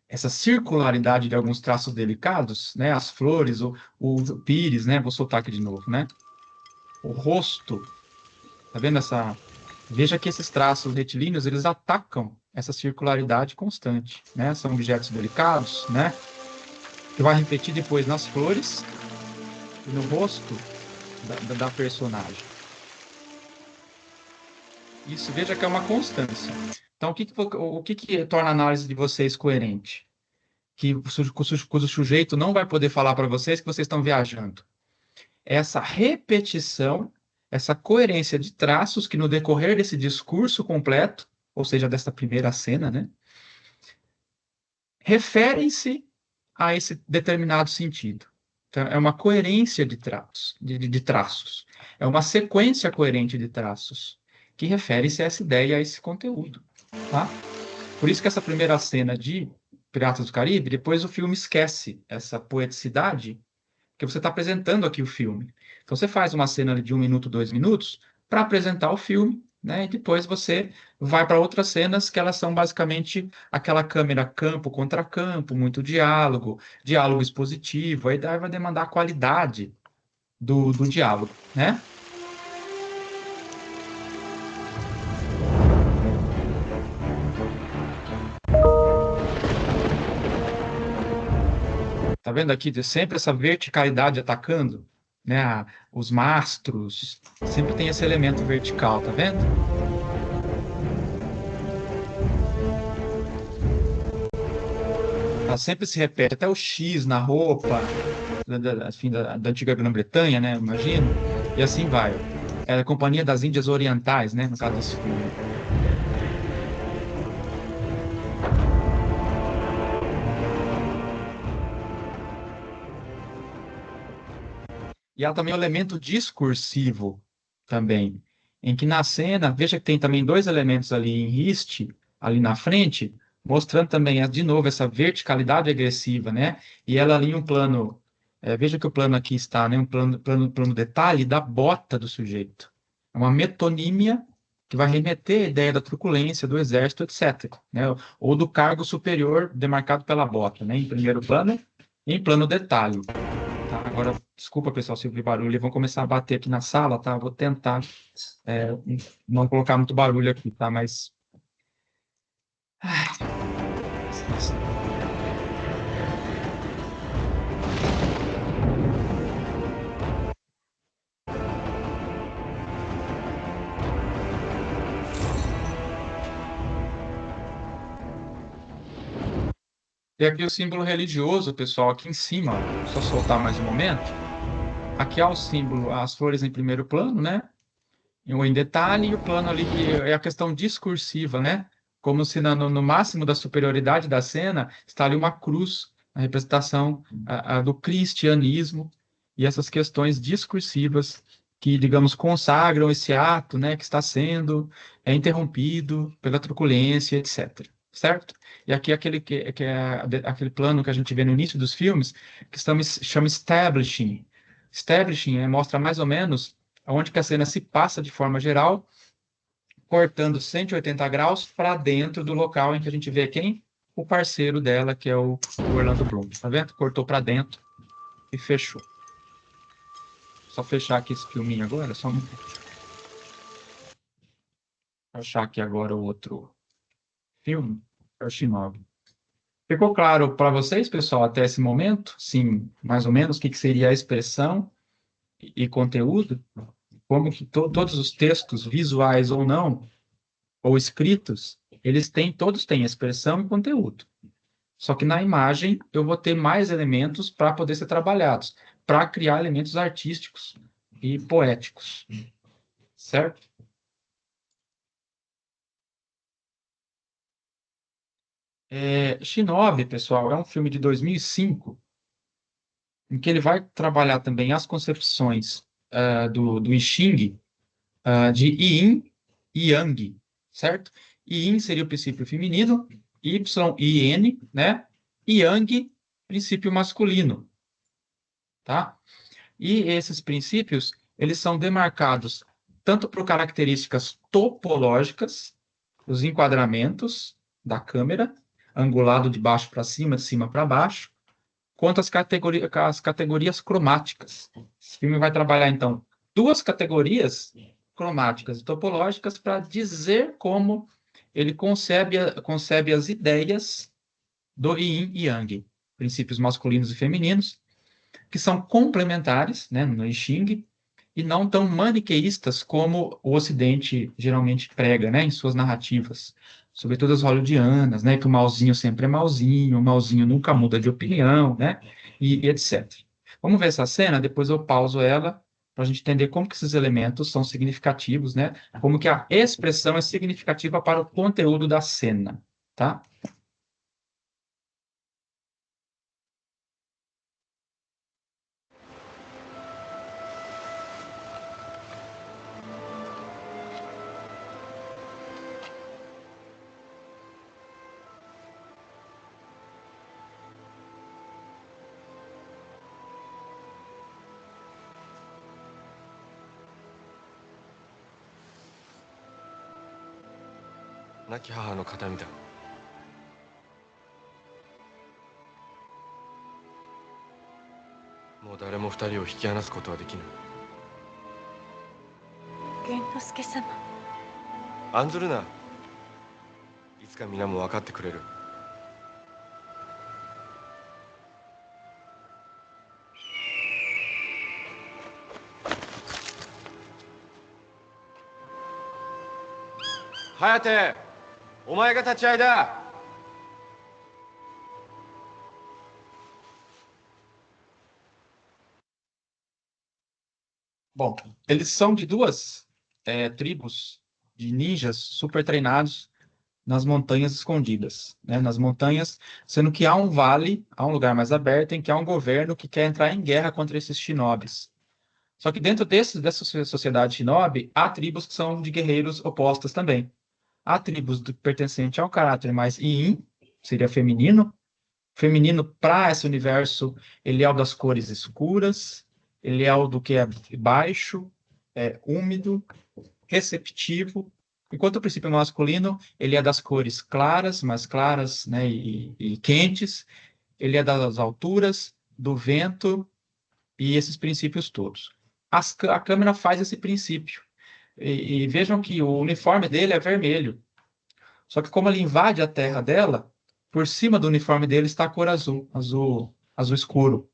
essa circularidade de alguns traços delicados, né? As flores, o pires, né? Vou soltar aqui de novo, né? O rosto, tá vendo essa? Veja que esses traços retilíneos, eles atacam essa circularidade constante, né? São objetos delicados, né? Que vai refletir depois nas flores e no rosto da personagem. Isso, veja que é uma constância. Então, o que torna a análise de vocês coerente? Que o sujeito não vai poder falar para vocês que vocês estão viajando. Essa repetição, essa coerência de traços que no decorrer desse discurso completo, ou seja, dessa primeira cena, né, referem-se a esse determinado sentido. Então, é uma coerência de traços. É uma sequência coerente de traços que refere-se a essa ideia, a esse conteúdo, tá? Por isso que essa primeira cena de Piratas do Caribe, depois o filme esquece essa poeticidade que você está apresentando aqui o filme. Então você faz uma cena de 1 minuto, 2 minutos, para apresentar o filme, né? E depois você vai para outras cenas que elas são basicamente aquela câmera campo contra campo, muito diálogo, diálogo expositivo, aí vai demandar a qualidade do diálogo, né? Tá vendo aqui sempre essa verticalidade atacando, né? Os mastros, sempre tem esse elemento vertical, tá vendo? Ela sempre se repete, até o X na roupa, enfim, da antiga Grã-Bretanha, né? Imagino. E assim vai. É a Companhia das Índias Orientais, né? No caso desse filme. E ela também é um elemento discursivo também, em que na cena, veja que tem também dois elementos ali em riste, ali na frente, mostrando também, de novo, essa verticalidade agressiva, né? E ela ali em um plano, veja que o plano aqui está, né? Um plano detalhe da bota do sujeito. É uma metonímia que vai remeter à ideia da truculência, do exército, etc., né? Ou do cargo superior demarcado pela bota, né? Em primeiro plano, e em plano detalhe. Tá, agora, desculpa, pessoal, se ouvir barulho, eles vão começar a bater aqui na sala, tá? Vou tentar é, não colocar muito barulho aqui, tá? Mas. Ai, e aqui o símbolo religioso, pessoal, aqui em cima, ó, só soltar mais um momento. Aqui há o símbolo, as flores em primeiro plano, né? Ou em detalhe, e o plano ali que é a questão discursiva, né? Como se no máximo da superioridade da cena está ali uma cruz, a representação do cristianismo e essas questões discursivas que, digamos, consagram esse ato, né, que está sendo interrompido pela truculência, etc. Certo? E aqui que é aquele plano que a gente vê no início dos filmes, que chama establishing. Establishing mostra mais ou menos onde que a cena se passa de forma geral, cortando 180 graus para dentro do local em que a gente vê quem? O parceiro dela, que é o Orlando Bloom. Tá vendo? Cortou para dentro e fechou. Só fechar aqui esse filminho agora, só um... achar aqui agora o outro filme. É o Shinobi. Ficou claro para vocês, pessoal, até esse momento? Sim, mais ou menos, o que seria a expressão e conteúdo? Como que todos os textos, visuais ou não, ou escritos, todos têm expressão e conteúdo. Só que na imagem eu vou ter mais elementos para poder ser trabalhados, para criar elementos artísticos e poéticos. Certo? Shinobi, pessoal, é um filme de 2005, em que ele vai trabalhar também as concepções do I Ching, de Yin e Yang, certo? Yin seria o princípio feminino, Y-I-N, né? E Yang, princípio masculino, tá? E esses princípios, eles são demarcados tanto por características topológicas, os enquadramentos da câmera, angulado de baixo para cima, de cima para baixo, quanto as categorias cromáticas. Esse filme vai trabalhar, então, duas categorias cromáticas e topológicas para dizer como ele concebe as ideias do Yin e Yang, princípios masculinos e femininos, que são complementares, né, no I Ching, e não tão maniqueístas como o Ocidente geralmente prega, né, em suas narrativas, sobretudo as hollywoodianas, né, que o malzinho sempre é malzinho, o malzinho nunca muda de opinião, né, e etc. Vamos ver essa cena, depois eu pauso ela para a gente entender como que esses elementos são significativos, né, como que a expressão é significativa para o conteúdo da cena, tá? 亡き母の形見だ。もう誰も二人を引き離すことはできぬ。源之助様。案ずるな。いつか皆も分かってくれる。颯、お前が立ち会いだ。Bom, eles são de duas tribos de ninjas super treinados nas montanhas escondidas, né? Nas montanhas, sendo que há um vale, há um lugar mais aberto em que há um governo que quer entrar em guerra contra esses shinobis. Só que dentro dessa sociedade shinobi, há tribos que são de guerreiros opostas também. Há tribos pertencentes ao caráter mais yin, seria feminino. Feminino para esse universo, ele é o das cores escuras, ele é o do que é baixo, úmido, receptivo, enquanto o princípio masculino, ele é das cores claras, mais claras, né, e quentes, ele é das alturas, do vento e esses princípios todos. A câmera faz esse princípio. E vejam que o uniforme dele é vermelho. Só que como ele invade a terra dela, por cima do uniforme dele está a cor azul, azul escuro,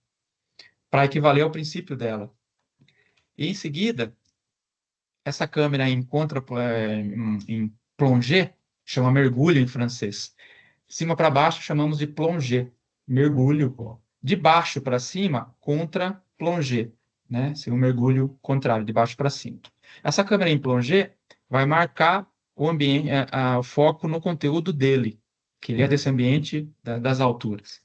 para equivaler ao princípio dela. E em seguida, essa câmera encontra em plongée, chama mergulho em francês. De cima para baixo chamamos de plongée, mergulho. De baixo para cima, contra plongée, né? Seria um mergulho contrário, de baixo para cima. Essa câmera em plongée vai marcar o ambiente, o foco no conteúdo dele, que ele é desse ambiente das alturas.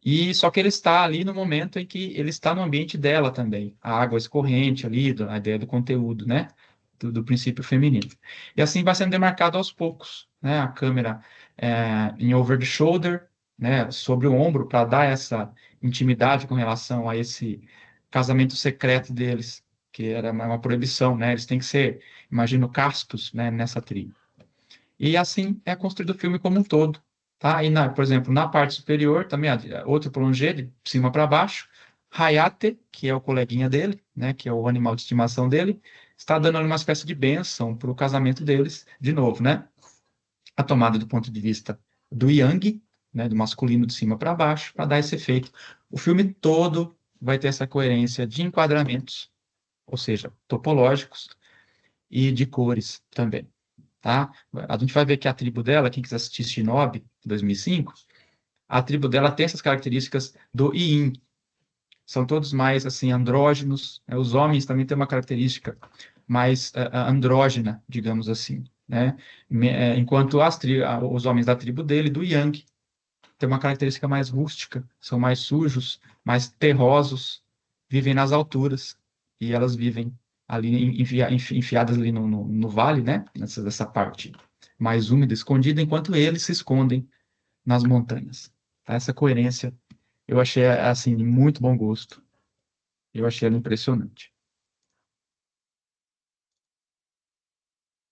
E só que ele está ali no momento em que ele está no ambiente dela também, a água escorrente ali, a ideia do conteúdo, né? Do princípio feminino. E assim vai sendo demarcado aos poucos, né? A câmera em over the shoulder, né? Sobre o ombro, para dar essa intimidade com relação a esse casamento secreto deles, que era uma proibição, né? Eles têm que ser, imagino, castos, né? Nessa tribo. E assim é construído o filme como um todo. Tá? E, por exemplo, na parte superior, também outro plongé, de cima para baixo, Hayate, que é o coleguinha dele, né, que é o animal de estimação dele, está dando uma espécie de bênção para o casamento deles, de novo, né? A tomada do ponto de vista do yang, né, do masculino de cima para baixo, para dar esse efeito. O filme todo vai ter essa coerência de enquadramentos, ou seja, topológicos e de cores também, tá? A gente vai ver que a tribo dela, quem quiser assistir Shinobi, 2005, a tribo dela tem essas características do yin. São todos mais, assim, andrógenos, né? Os homens também têm uma característica mais andrógena, digamos assim, né? Enquanto os homens da tribo dele, do yang, tem uma característica mais rústica, são mais sujos, mais terrosos, vivem nas alturas, e elas vivem ali enfiadas ali no vale, né? Nessa parte mais úmida, escondida, enquanto eles se escondem nas montanhas. Tá? Essa coerência eu achei, assim, de muito bom gosto. Eu achei ela impressionante.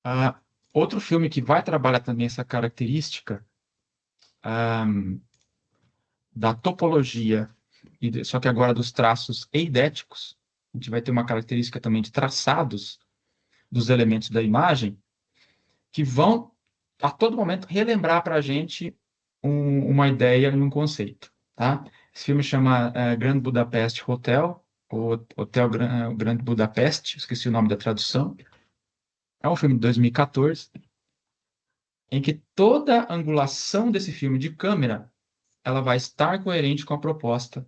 Ah, outro filme que vai trabalhar também essa característica ah, da topologia, só que agora dos traços eidéticos, a gente vai ter uma característica também de traçados dos elementos da imagem, que vão, a todo momento, relembrar para a gente uma ideia e um conceito. Tá? Esse filme chama Grand Budapest Hotel, ou Hotel Grand Budapest, esqueci o nome da tradução. É um filme de 2014, em que toda a angulação desse filme de câmera ela vai estar coerente com a proposta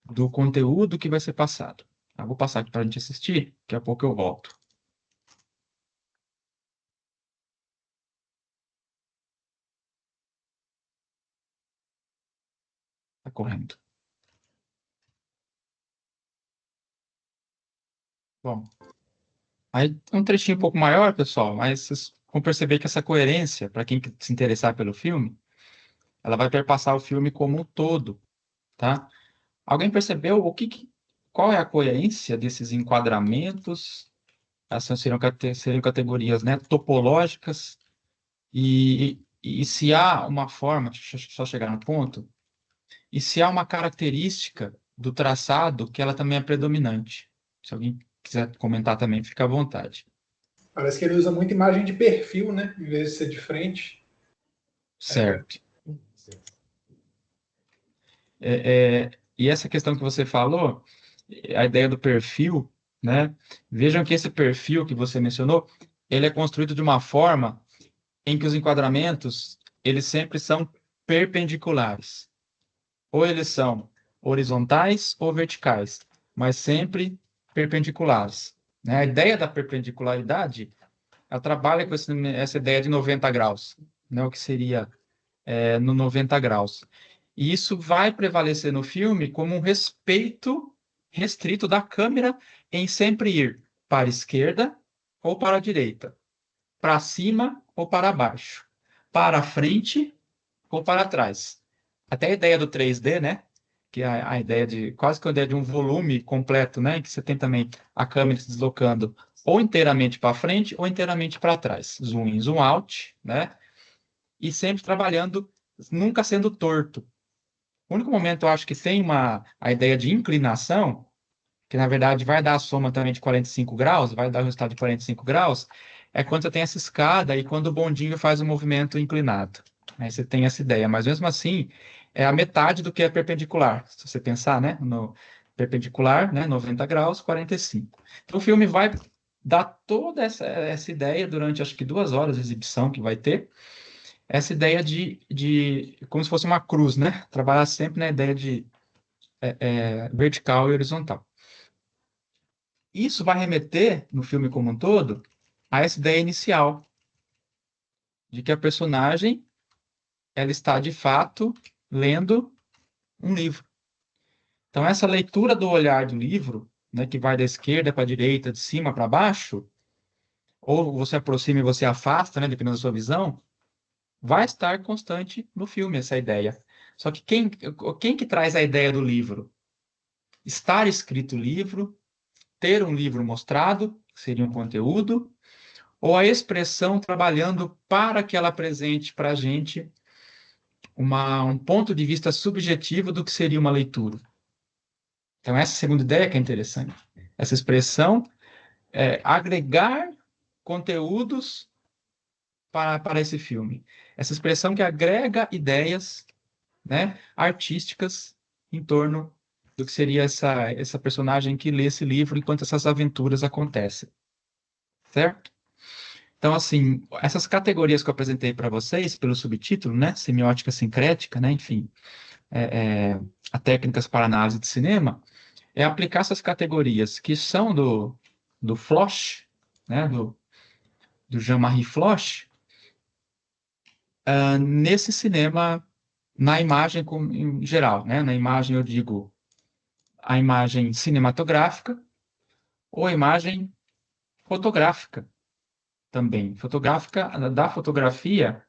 do conteúdo que vai ser passado. Eu vou passar aqui para a gente assistir, daqui a pouco eu volto. Está correndo. Bom, aí é um trechinho um pouco maior, pessoal, mas vocês vão perceber que essa coerência, para quem se interessar pelo filme, ela vai perpassar o filme como um todo, tá? Alguém percebeu qual é a coerência desses enquadramentos? Essas seriam categorias, né, topológicas, e se há uma forma, deixa eu só chegar no ponto, e se há uma característica do traçado que ela também é predominante. Se alguém quiser comentar também, fica à vontade. Parece que ele usa muito imagem de perfil, né? Em vez de ser de frente. Certo. E essa questão que você falou, a ideia do perfil, né? Vejam que esse perfil que você mencionou, ele é construído de uma forma em que os enquadramentos, eles sempre são perpendiculares. Ou eles são horizontais ou verticais, mas sempre perpendiculares. Né? A ideia da perpendicularidade, ela trabalha com essa ideia de 90 graus, né? O que seria no 90 graus. E isso vai prevalecer no filme como um respeito restrito da câmera em sempre ir para a esquerda ou para a direita, para cima ou para baixo, para frente ou para trás. Até a ideia do 3D, né? Que é a ideia de, quase que a ideia de um volume completo, né? Em que você tem também a câmera se deslocando ou inteiramente para frente ou inteiramente para trás. Zoom in, zoom out, né? E sempre trabalhando, nunca sendo torto. O único momento eu acho que tem a ideia de inclinação, que na verdade vai dar a soma também de 45 graus, vai dar o resultado de 45 graus, é quando você tem essa escada e quando o bondinho faz o movimento inclinado. Aí você tem essa ideia, mas mesmo assim, é a metade do que é perpendicular. Se você pensar, né, no perpendicular, né, 90 graus, 45. Então o filme vai dar toda essa ideia durante, acho que 2 horas de exibição que vai ter, essa ideia de como se fosse uma cruz, né? Trabalhar sempre na ideia de vertical e horizontal. Isso vai remeter, no filme como um todo, a essa ideia inicial, de que a personagem ela está, de fato, lendo um livro. Então, essa leitura do olhar do livro, né, que vai da esquerda para a direita, de cima para baixo, ou você aproxima e você afasta, né, dependendo da sua visão, vai estar constante no filme, essa ideia. Só que quem que traz a ideia do livro? Estar escrito o livro, ter um livro mostrado, que seria um conteúdo, ou a expressão trabalhando para que ela apresente para a gente um ponto de vista subjetivo do que seria uma leitura. Então, essa segunda ideia que é interessante. Essa expressão agregar conteúdos para esse filme. Essa expressão que agrega ideias, né, artísticas em torno do que seria essa personagem que lê esse livro enquanto essas aventuras acontecem, certo? Então, assim, essas categorias que eu apresentei para vocês, pelo subtítulo, né, semiótica sincrética, né, enfim, a técnicas para análise de cinema, é aplicar essas categorias que são do Floch, né, do Jean-Marie Floch, nesse cinema, na imagem em geral, né? Na imagem eu digo a imagem cinematográfica ou a imagem fotográfica também, fotográfica da fotografia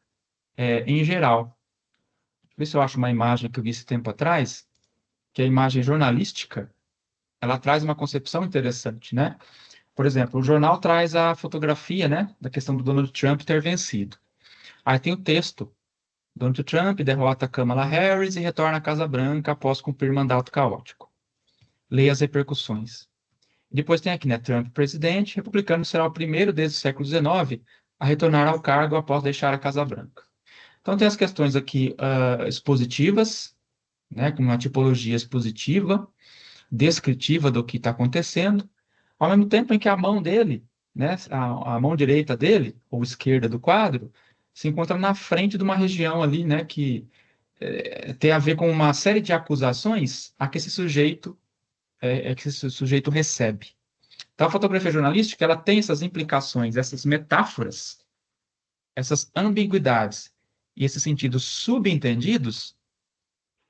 em geral. Deixa eu ver se eu acho uma imagem que eu vi esse tempo atrás, que é a imagem jornalística, ela traz uma concepção interessante, né? Por exemplo, o jornal traz a fotografia, né, da questão do Donald Trump ter vencido. Aí tem o texto. Donald Trump derrota Kamala Harris e retorna à Casa Branca após cumprir mandato caótico. Leia as repercussões. Depois tem aqui, né? Trump presidente, republicano será o primeiro desde o século XIX a retornar ao cargo após deixar a Casa Branca. Então tem as questões aqui expositivas, né? Com uma tipologia expositiva, descritiva do que está acontecendo, ao mesmo tempo em que a mão dele, né? A mão direita dele, ou esquerda do quadro, se encontra na frente de uma região ali, né? Que tem a ver com uma série de acusações a que que esse sujeito recebe. Então, a fotografia jornalística, ela tem essas implicações, essas metáforas, essas ambiguidades e esses sentidos subentendidos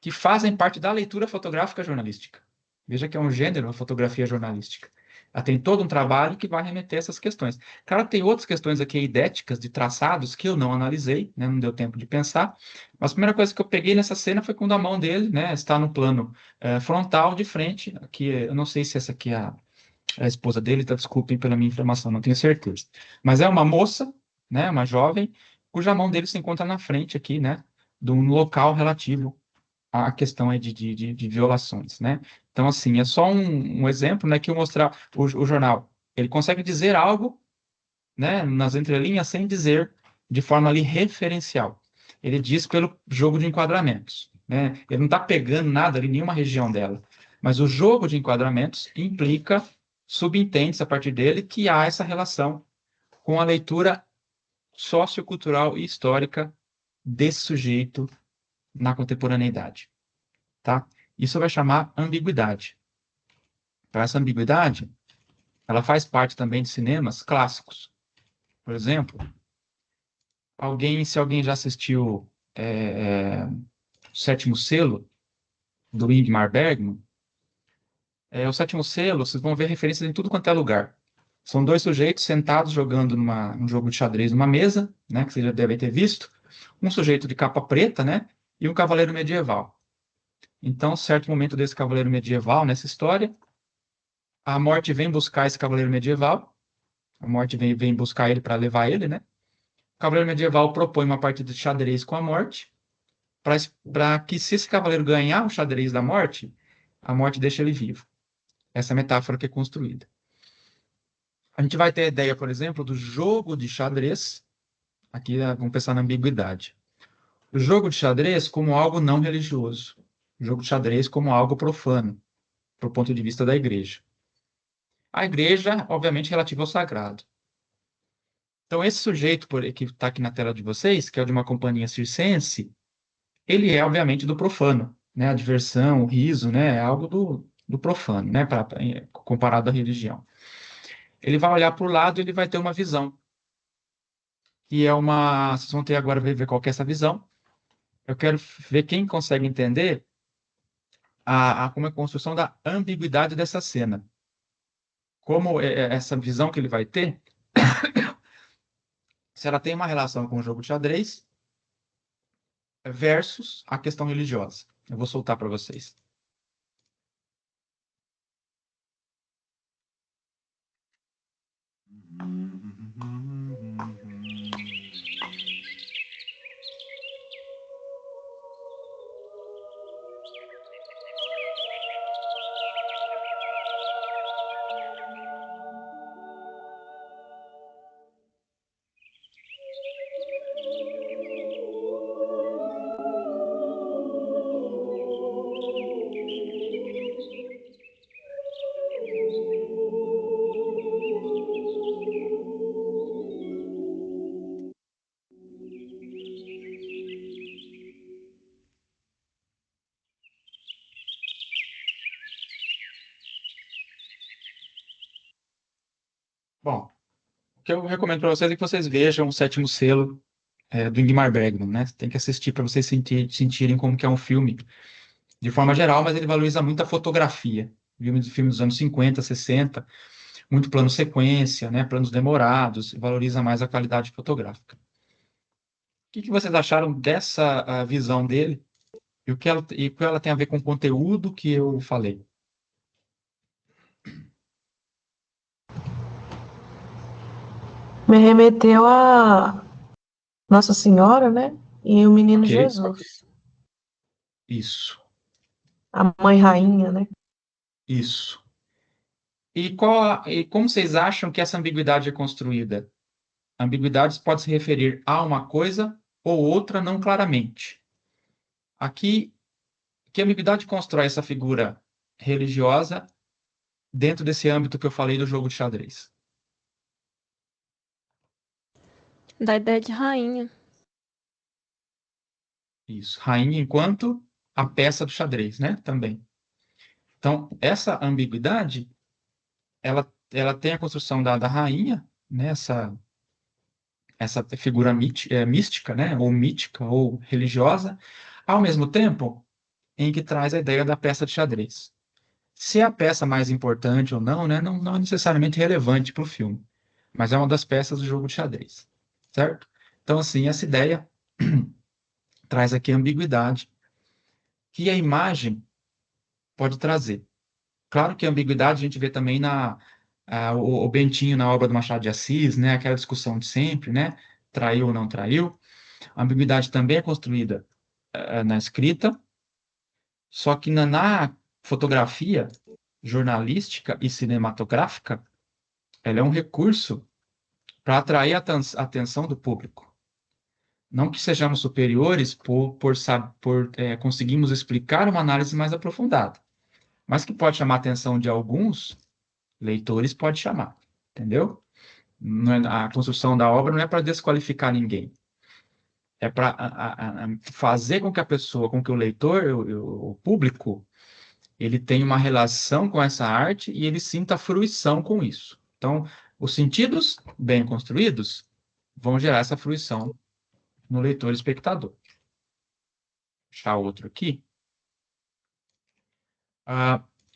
que fazem parte da leitura fotográfica jornalística. Veja que é um gênero, a fotografia jornalística. Ela tem todo um trabalho que vai remeter a essas questões. Claro, tem outras questões aqui idéticas, de traçados, que eu não analisei, né, não deu tempo de pensar, mas a primeira coisa que eu peguei nessa cena foi quando a mão dele, né, está no plano frontal, de frente, aqui, eu não sei se essa aqui é a esposa dele, tá, desculpem pela minha informação, não tenho certeza. Mas é uma moça, né, uma jovem, cuja mão dele se encontra na frente aqui, né, de um local relativo à questão aí de violações, né? Então, assim, é só um exemplo, né, que eu mostrar o jornal. Ele consegue dizer algo, né, nas entrelinhas sem dizer de forma ali referencial. Ele diz pelo jogo de enquadramentos, né? Ele não está pegando nada ali, nenhuma região dela. Mas o jogo de enquadramentos implica, subentende-se a partir dele, que há essa relação com a leitura sociocultural e histórica desse sujeito na contemporaneidade, tá? Isso vai chamar ambiguidade. Então, essa ambiguidade, ela faz parte também de cinemas clássicos. Por exemplo, se alguém já assistiu O Sétimo Selo, do Ingmar Bergman, o Sétimo Selo, vocês vão ver referências em tudo quanto é lugar. São dois sujeitos sentados jogando um jogo de xadrez numa mesa, né, que vocês já devem ter visto. Um sujeito de capa preta, né, e um cavaleiro medieval. Então, certo momento desse cavaleiro medieval, nessa história, a morte vem buscar esse cavaleiro medieval, a morte vem buscar ele para levar ele, né? O cavaleiro medieval propõe uma partida de xadrez com a morte, para que se esse cavaleiro ganhar o xadrez da morte, a morte deixa ele vivo. Essa é a metáfora que é construída. A gente vai ter a ideia, por exemplo, do jogo de xadrez. Aqui vamos pensar na ambiguidade. O jogo de xadrez como algo não religioso. O jogo de xadrez como algo profano, do ponto de vista da igreja. A igreja, obviamente, relativa ao sagrado. Então, esse sujeito que está aqui na tela de vocês, que é de uma companhia circense, ele é, obviamente, do profano, né? A diversão, o riso, né? É algo do profano, né? Comparado à religião. Ele vai olhar para o lado e ele vai ter uma visão. E é uma... Vocês vão ter agora ver qual que é essa visão. Eu quero ver quem consegue entender como é a construção da ambiguidade dessa cena. Como essa visão que ele vai ter, se ela tem uma relação com o jogo de xadrez versus a questão religiosa. Eu vou soltar para vocês. Bom, o que eu recomendo para vocês é que vocês vejam o Sétimo Selo do Ingmar Bergman, né? Tem que assistir para vocês sentirem como que é um filme de forma geral, mas ele valoriza muito a fotografia. Filme dos anos 50, 60, muito plano sequência, né? Planos demorados, valoriza mais a qualidade fotográfica. O que vocês acharam dessa visão dele e o que ela tem a ver com o conteúdo que eu falei? Me remeteu a Nossa Senhora, né? E o Menino Ok? Jesus, Isso, a Mãe Rainha, né? isso. E como vocês acham que essa ambiguidade é construída? A ambiguidade pode se referir a uma coisa ou outra não claramente. Aqui, que ambiguidade constrói essa figura religiosa dentro desse âmbito que eu falei do jogo de xadrez? Da ideia de rainha. Isso. Rainha enquanto a peça do xadrez, né? Também. Então, essa ambiguidade, ela tem a construção da rainha, né? Essa figura mística, né? Ou mítica, ou religiosa, ao mesmo tempo em que traz a ideia da peça de xadrez. Se é a peça mais importante ou não, né? Não é necessariamente relevante para o filme, mas é uma das peças do jogo de xadrez, certo? Então, assim, essa ideia traz aqui a ambiguidade que a imagem pode trazer. Claro que a ambiguidade a gente vê também o Bentinho na obra do Machado de Assis, né? Aquela discussão de sempre, né? Traiu ou não traiu. A ambiguidade também é construída na escrita, só que na fotografia jornalística e cinematográfica, ela é um recurso para atrair a atenção do público. Não que sejamos superiores por conseguirmos explicar uma análise mais aprofundada, mas que pode chamar a atenção de alguns leitores, pode chamar, entendeu? A construção da obra não é para desqualificar ninguém, é para fazer com que a pessoa, com que o leitor, o público, ele tenha uma relação com essa arte e ele sinta fruição com isso. Então, os sentidos bem construídos vão gerar essa fruição no leitor e espectador. Vou deixar outro aqui.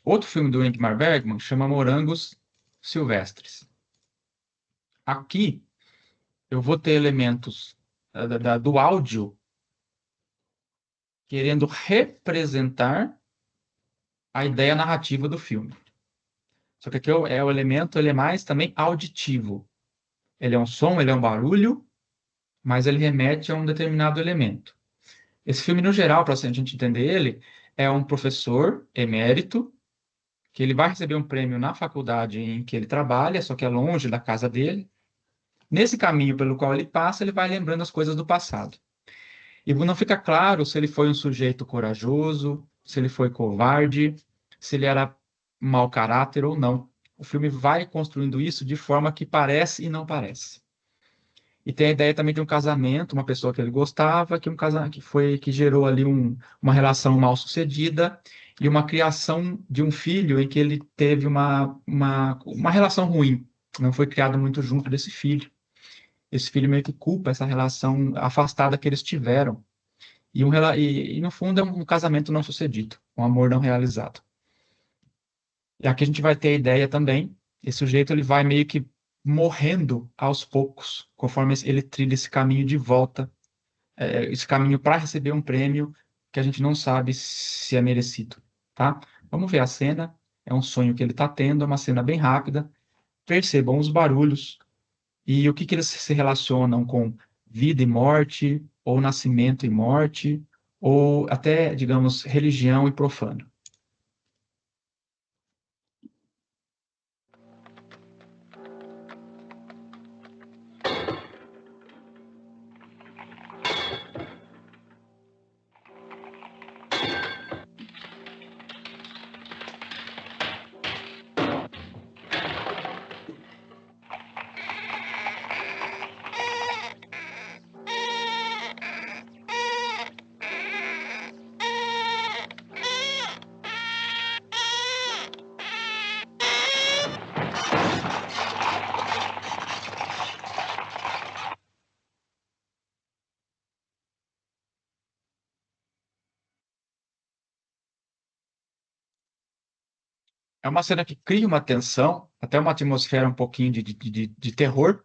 Outro filme do Ingmar Bergman chama Morangos Silvestres. Aqui eu vou ter elementos do áudio querendo representar a ideia narrativa do filme. Só que aqui o elemento, ele é mais também auditivo. Ele é um som, ele é um barulho, mas ele remete a um determinado elemento. Esse filme, no geral, para a gente entender ele, é um professor emérito, que ele vai receber um prêmio na faculdade em que ele trabalha, só que é longe da casa dele. Nesse caminho pelo qual ele passa, ele vai lembrando as coisas do passado. E não fica claro se ele foi um sujeito corajoso, se ele foi covarde, se ele era mau caráter ou não. O filme vai construindo isso de forma que parece e não parece. E tem a ideia também de um casamento, uma pessoa que ele gostava, que gerou ali uma relação mal sucedida e uma criação de um filho em que ele teve uma relação ruim. Não foi criado muito junto desse filho. Esse filho meio que culpa essa relação afastada que eles tiveram. E no fundo é um casamento não sucedido, um amor não realizado. E aqui a gente vai ter a ideia também, esse sujeito ele vai meio que morrendo aos poucos, conforme ele trilha esse caminho de volta, esse caminho para receber um prêmio que a gente não sabe se é merecido, tá? Vamos ver a cena, é um sonho que ele está tendo, é uma cena bem rápida, percebam os barulhos e o que eles se relacionam com vida e morte, ou nascimento e morte, ou até, digamos, religião e profano. É uma cena que cria uma tensão, até uma atmosfera um pouquinho de terror,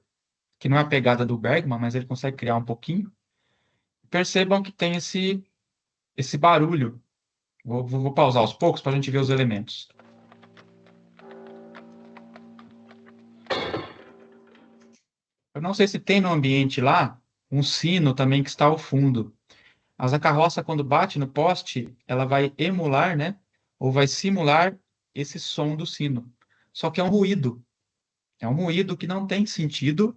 que não é a pegada do Bergman, mas ele consegue criar um pouquinho. Percebam que tem esse barulho. Vou pausar aos poucos para a gente ver os elementos. Eu não sei se tem no ambiente lá um sino também que está ao fundo. Mas a carroça, quando bate no poste, ela vai emular, né? Ou vai simular esse som do sino. Só que é um ruído. É um ruído que não tem sentido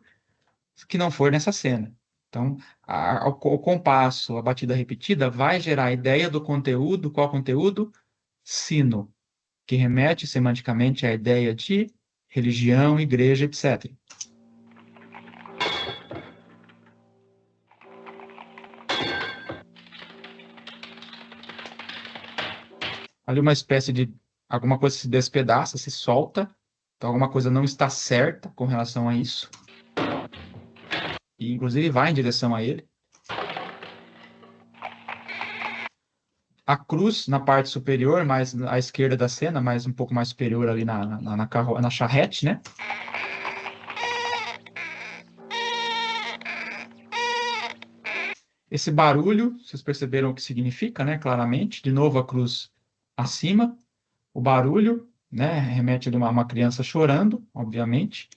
que não for nessa cena. Então, o compasso, a batida repetida, vai gerar a ideia do conteúdo. Qual conteúdo? Sino, que remete semanticamente à ideia de religião, igreja, etc. Ali uma espécie de alguma coisa se despedaça, se solta, então alguma coisa não está certa com relação a isso, e inclusive vai em direção a ele. A cruz na parte superior, mais à esquerda da cena, mais um pouco mais superior ali na charrete, né? Esse barulho, vocês perceberam o que significa, né? Claramente. De novo a cruz acima. O barulho, né? Remete a uma criança chorando, obviamente.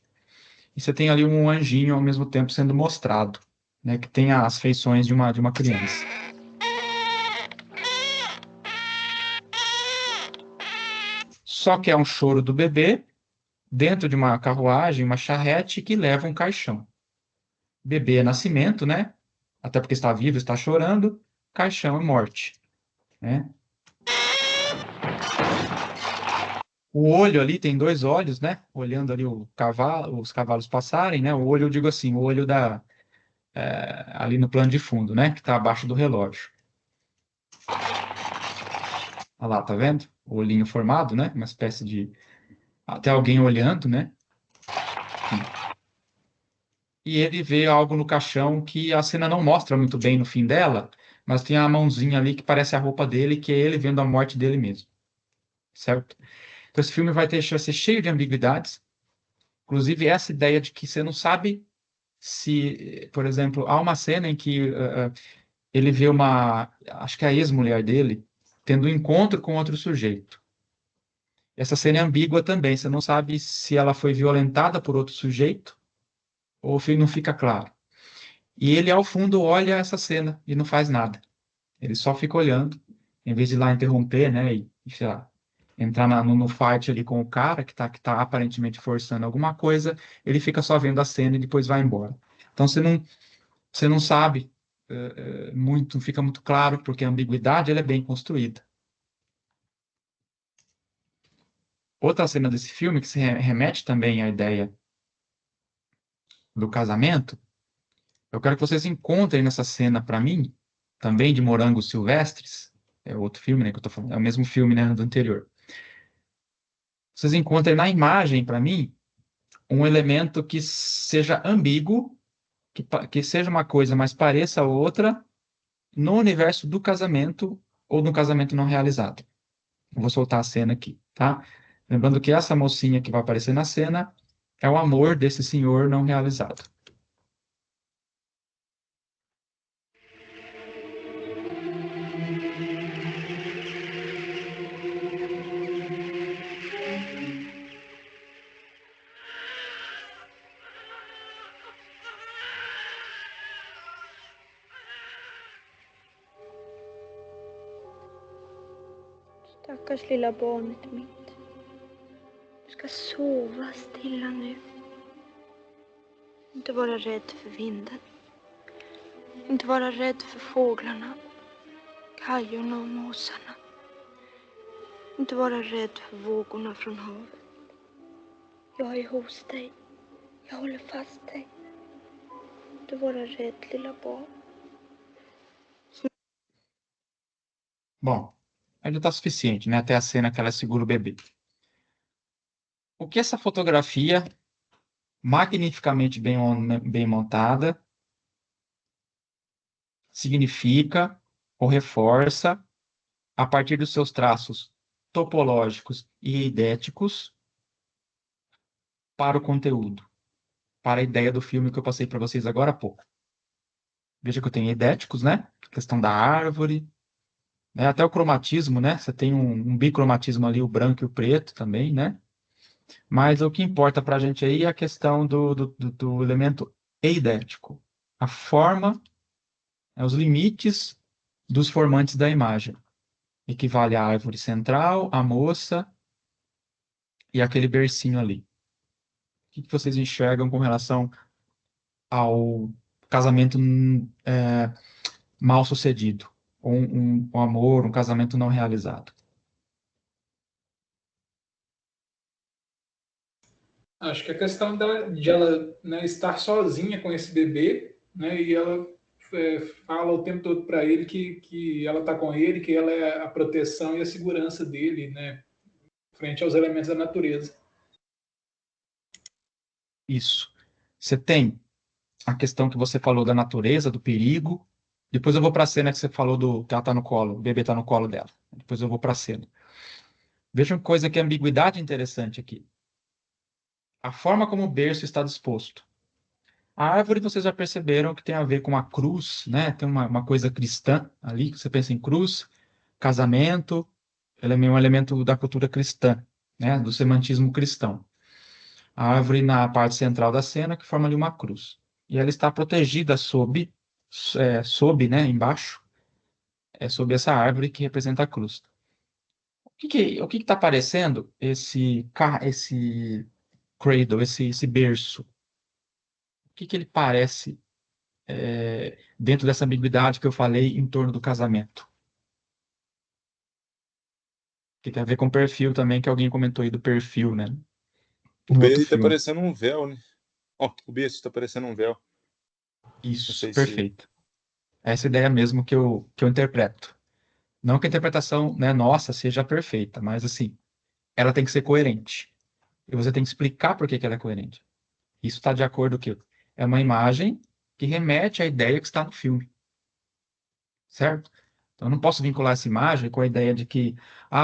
E você tem ali um anjinho ao mesmo tempo sendo mostrado, né? Que tem as feições de uma criança. Só que é um choro do bebê dentro de uma carruagem, uma charrete que leva um caixão. Bebê é nascimento, né? Até porque está vivo, está chorando. Caixão é morte, né? O olho ali tem dois olhos, né? Olhando ali os cavalos passarem, né? O olho, eu digo assim, o olho ali no plano de fundo, né? Que está abaixo do relógio. Olha lá, tá vendo? O olhinho formado, né? Uma espécie de... Até alguém olhando, né? E ele vê algo no caixão que a cena não mostra muito bem no fim dela, mas tem a mãozinha ali que parece a roupa dele, que é ele vendo a morte dele mesmo. Certo? Então esse filme vai ser cheio de ambiguidades. Inclusive essa ideia de que você não sabe se, por exemplo, há uma cena em que ele vê acho que é a ex-mulher dele, tendo um encontro com outro sujeito. Essa cena é ambígua também, você não sabe se ela foi violentada por outro sujeito ou não fica claro. E ele, ao fundo, olha essa cena e não faz nada. Ele só fica olhando, em vez de ir lá interromper, né, sei lá, entrar no fight ali com o cara que tá aparentemente forçando alguma coisa, ele fica só vendo a cena e depois vai embora. Então você não sabe muito, fica muito claro, porque a ambiguidade ela é bem construída. Outra cena desse filme que se remete também à ideia do casamento, eu quero que vocês encontrem nessa cena para mim, também de Morangos Silvestres, é outro filme, né, que eu tô falando, é o mesmo filme, né, do anterior. Vocês encontrem na imagem para mim um elemento que seja ambíguo, que seja uma coisa, mas pareça outra no universo do casamento ou no casamento não realizado. Vou soltar a cena aqui, tá? Lembrando que essa mocinha que vai aparecer na cena é o amor desse senhor não realizado. Stackars lilla barnet mitt. Du ska sova stilla nu. Inte vara rädd för vinden. Inte vara rädd för fåglarna, kajorna och måsarna. Inte vara rädd för vågorna från havet. Jag är hos dig. Jag håller fast dig. Inte vara rädd, lilla barn. Bom, ainda está suficiente, né? Até a cena que ela segura o bebê. O que essa fotografia, magnificamente bem montada, significa ou reforça a partir dos seus traços topológicos e eidéticos para o conteúdo, para a ideia do filme que eu passei para vocês agora há pouco. Veja que eu tenho eidéticos, né? Questão da árvore, né? Até o cromatismo, né? Você tem um bicromatismo ali, o branco e o preto também, né? Mas o que importa para a gente aí é a questão do elemento eidético. A forma, né, os limites dos formantes da imagem. Equivale à árvore central, à moça e aquele bercinho ali. O que vocês enxergam com relação ao casamento mal sucedido? Ou um amor, um casamento não realizado? Acho que a questão de ela, né, estar sozinha com esse bebê, né, e ela fala o tempo todo para ele que ela está com ele, que ela é a proteção e a segurança dele, né, frente aos elementos da natureza. Isso. Você tem a questão que você falou da natureza, do perigo. Depois eu vou para a cena que você falou que ela está no colo, o bebê está no colo dela. Depois eu vou para a cena. Veja uma coisa que é ambiguidade interessante aqui. A forma como o berço está disposto. A árvore, vocês já perceberam que tem a ver com a cruz, né? Tem uma coisa cristã ali, que você pensa em cruz, casamento, ele é um elemento da cultura cristã, né? Do semantismo cristão. A árvore na parte central da cena, que forma ali uma cruz. E ela está protegida sob, né? Embaixo, sob essa árvore que representa a cruz. O que está parecendo esse cradle, esse berço? O que ele parece dentro dessa ambiguidade que eu falei em torno do casamento? Que tem a ver com perfil também, que alguém comentou aí do perfil, né? O No outro B tá filme. parecendo um véu, né? Ó, o berço tá parecendo um véu. Não Isso, sei se. perfeito. Essa ideia mesmo que eu interpreto. Não que a interpretação, né, nossa, seja perfeita, mas assim, ela tem que ser coerente. E você tem que explicar por que que ela é coerente. Isso está de acordo com o quê? É uma imagem que remete à ideia que está no filme. Certo? Então, eu não posso vincular essa imagem com a ideia de que,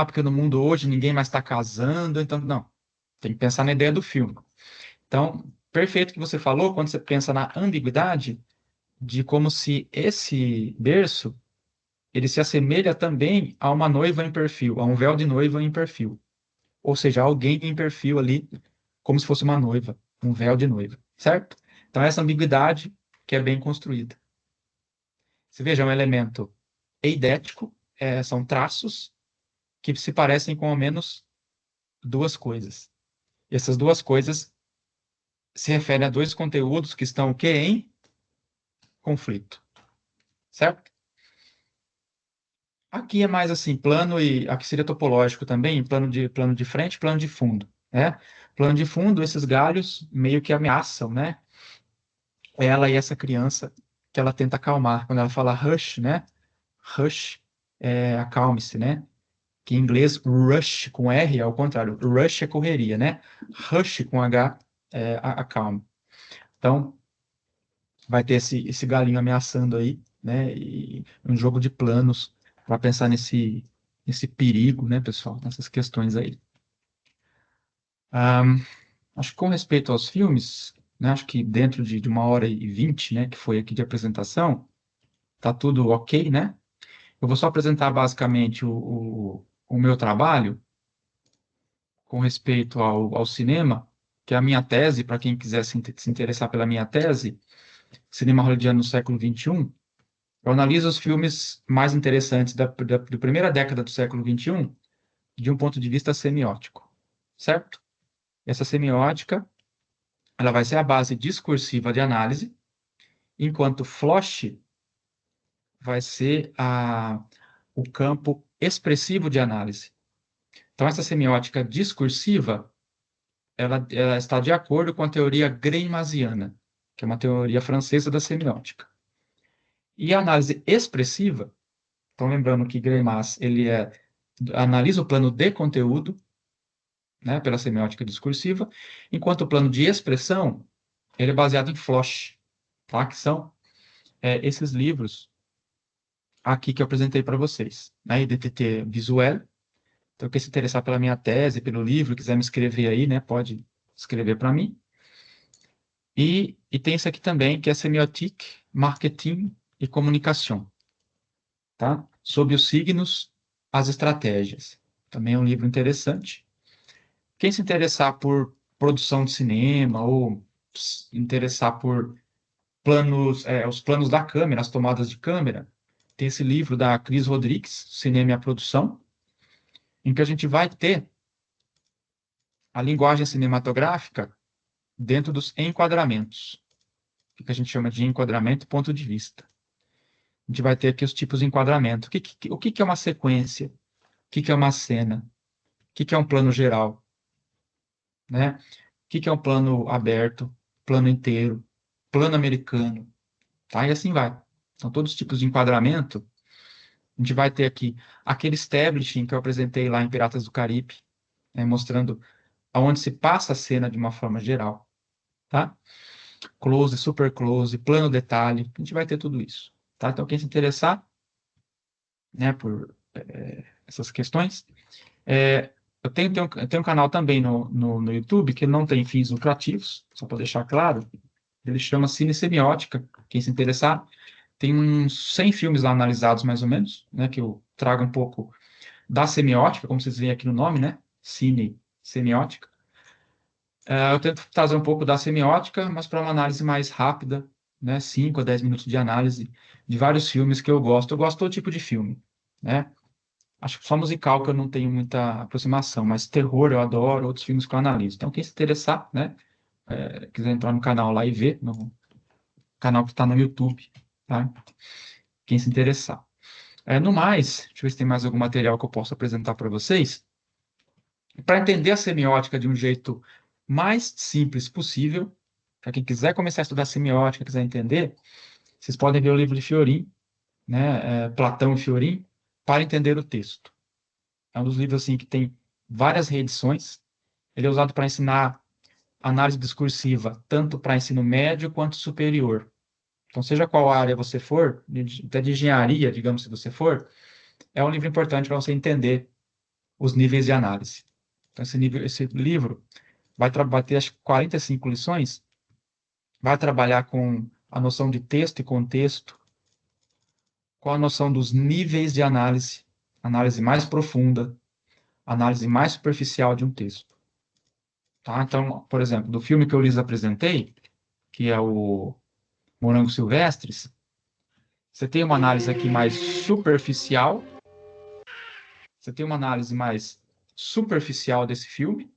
porque no mundo hoje ninguém mais está casando, então, não. Tem que pensar na ideia do filme. Então, perfeito que você falou quando você pensa na ambiguidade de como se esse berço ele se assemelha também a uma noiva em perfil, a um véu de noiva em perfil. Ou seja, alguém em perfil ali, como se fosse uma noiva, um véu de noiva, certo? Então, essa ambiguidade que é bem construída. Você veja, é um elemento eidético, são traços que se parecem com ao menos duas coisas. E essas duas coisas se referem a dois conteúdos que estão o quê? Em conflito, certo? Aqui é mais assim, plano e aqui seria topológico também, plano de frente, plano de fundo, né? Plano de fundo, esses galhos meio que ameaçam, né? Ela e essa criança que ela tenta acalmar. Quando ela fala hush, né? Hush, acalme-se, né? Que em inglês rush com R é ao contrário. Rush é correria, né? Hush com H acalme. Então, vai ter esse galinho ameaçando aí, né? E um jogo de planos para pensar nesse perigo, né, pessoal? Nessas questões aí. Acho que com respeito aos filmes, né, acho que dentro de 1h20, né, que foi aqui de apresentação, tá tudo ok, né? Eu vou só apresentar basicamente o meu trabalho com respeito ao cinema, que é a minha tese, para quem quiser se interessar pela minha tese, Cinema Hollywoodiano no século XXI. Eu analiso os filmes mais interessantes da primeira década do século XXI de um ponto de vista semiótico, certo? Essa semiótica, ela vai ser a base discursiva de análise, enquanto Floch vai ser o campo expressivo de análise. Então, essa semiótica discursiva, ela está de acordo com a teoria Greimmasiana, que é uma teoria francesa da semiótica. E a análise expressiva, então lembrando que Greimas, ele analisa o plano de conteúdo, né, pela semiótica discursiva, enquanto o plano de expressão, ele é baseado em Floch, tá? Que são esses livros aqui que eu apresentei para vocês, né? IDTT Visuel, Então, quem se interessar pela minha tese, pelo livro, quiser me escrever aí, né, pode escrever para mim. E tem isso aqui também, que é Semiotique, Marketing e Comunicação, tá? Sobre os signos, as estratégias. Também é um livro interessante. Quem se interessar por produção de cinema ou se interessar por planos, os planos da câmera, as tomadas de câmera, tem esse livro da Cris Rodrigues, Cinema e a Produção, em que a gente vai ter a linguagem cinematográfica dentro dos enquadramentos, que a gente chama de enquadramento e ponto de vista. A gente vai ter aqui os tipos de enquadramento. O que é uma sequência? O que é uma cena? O que é um plano geral? Né? O que é um plano aberto? Plano inteiro? Plano americano? Tá? E assim vai. São todos os tipos de enquadramento. A gente vai ter aqui aquele establishing que eu apresentei lá em Piratas do Caribe, né, mostrando aonde se passa a cena de uma forma geral. Tá? Close, super close, plano detalhe. A gente vai ter tudo isso. Tá? Então, quem se interessar, né, por essas questões, eu tenho um canal também no YouTube que não tem fins lucrativos, só para deixar claro. Ele chama Cine Semiótica. Quem se interessar, tem uns 100 filmes lá analisados, mais ou menos, né, que eu trago um pouco da semiótica, como vocês veem aqui no nome, né? Cine Semiótica. Eu tento trazer um pouco da semiótica, mas para uma análise mais rápida, né? 5 a 10 minutos de análise de vários filmes que eu gosto. Eu gosto de todo tipo de filme, né? Acho que só musical que eu não tenho muita aproximação, mas terror eu adoro, outros filmes que eu analiso. Então, quem se interessar, né? Quiser entrar no canal lá e ver, no canal que está no YouTube, tá? Quem se interessar. No mais, deixa eu ver se tem mais algum material que eu possa apresentar para vocês. Para entender a semiótica de um jeito mais simples possível, para quem quiser começar a estudar semiótica, quiser entender, vocês podem ver o livro de Fiorin, né, Platão e Fiorin, para entender o texto. É um dos livros assim que tem várias reedições. Ele é usado para ensinar análise discursiva, tanto para ensino médio quanto superior. Então, seja qual área você for, até de engenharia, digamos, se você for, é um livro importante para você entender os níveis de análise. Então, esse livro vai ter, acho que 45 lições, vai trabalhar com a noção de texto e contexto, com a noção dos níveis de análise mais profunda, análise mais superficial de um texto. Tá? Então, por exemplo, do filme que eu lhes apresentei, que é o Morangos Silvestres, você tem uma análise aqui mais superficial, você tem uma análise mais superficial desse filme,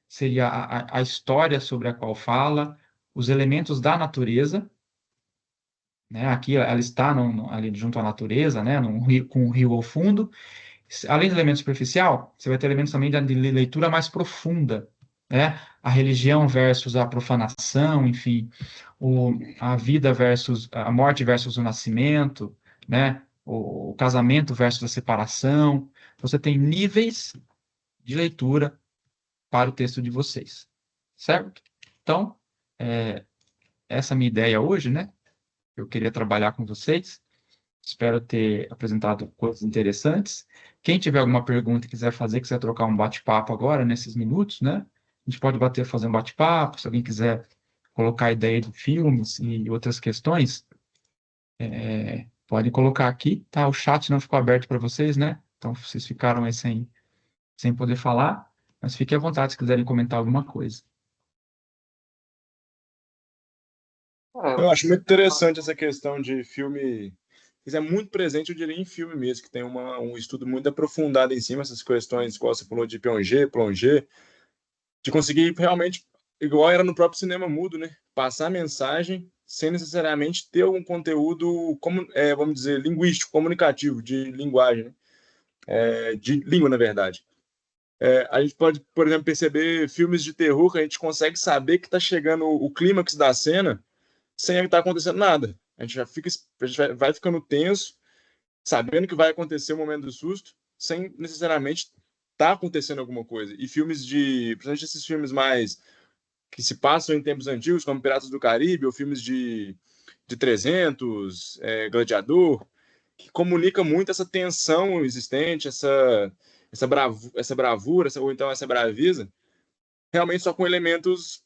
seria a história sobre a qual fala, os elementos da natureza, né? Aqui ela está ali junto à natureza, né? Com um rio ao fundo. Além do elemento superficial, você vai ter elementos também de leitura mais profunda, né? A religião versus a profanação, enfim, a vida versus a morte versus o nascimento, né? O casamento versus a separação. Você tem níveis de leitura para o texto de vocês, certo? Então, essa é a minha ideia hoje, né? Eu queria trabalhar com vocês. Espero ter apresentado coisas interessantes. Quem tiver alguma pergunta e quiser fazer, quiser trocar um bate-papo agora, nesses minutos, né? A gente pode fazer um bate-papo. Se alguém quiser colocar ideia de filmes e outras questões, pode colocar aqui, tá? O chat não ficou aberto para vocês, né? Então, vocês ficaram aí sem poder falar, mas fiquem à vontade se quiserem comentar alguma coisa. Eu acho muito interessante essa questão de filme. Isso é muito presente, eu diria, em filme mesmo, que tem um estudo muito aprofundado em cima dessas questões, igual você falou de Piaget, Plongé, de conseguir realmente, igual era no próprio cinema mudo, né? Passar a mensagem sem necessariamente ter algum conteúdo, vamos dizer, linguístico, comunicativo, de linguagem, né? De língua, na verdade. A gente pode, por exemplo, perceber filmes de terror que a gente consegue saber que está chegando o clímax da cena sem estar acontecendo nada. A gente vai ficando tenso, sabendo que vai acontecer o momento do susto, sem necessariamente estar acontecendo alguma coisa. E principalmente esses filmes mais que se passam em tempos antigos, como Piratas do Caribe, ou filmes de 300, Gladiador, que comunica muito essa tensão existente, essa bravura, ou então essa braveza, realmente só com elementos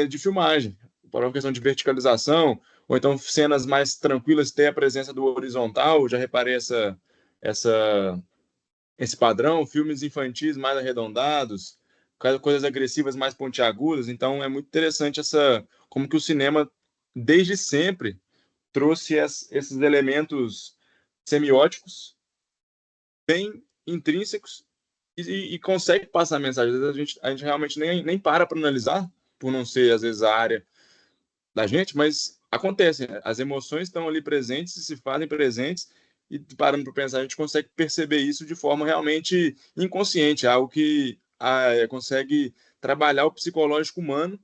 de filmagem. Por uma questão de verticalização, ou então cenas mais tranquilas, ter a presença do horizontal, já reparei essa, esse padrão, filmes infantis mais arredondados, coisas agressivas mais pontiagudas, então é muito interessante como que o cinema, desde sempre, trouxe esses elementos semióticos bem intrínsecos e consegue passar a mensagem. Às vezes a gente realmente nem para analisar, por não ser, às vezes, a área da gente, mas acontece, né? As emoções estão ali presentes e se fazem presentes, e parando para pensar, a gente consegue perceber isso de forma realmente inconsciente, algo que consegue trabalhar o psicológico humano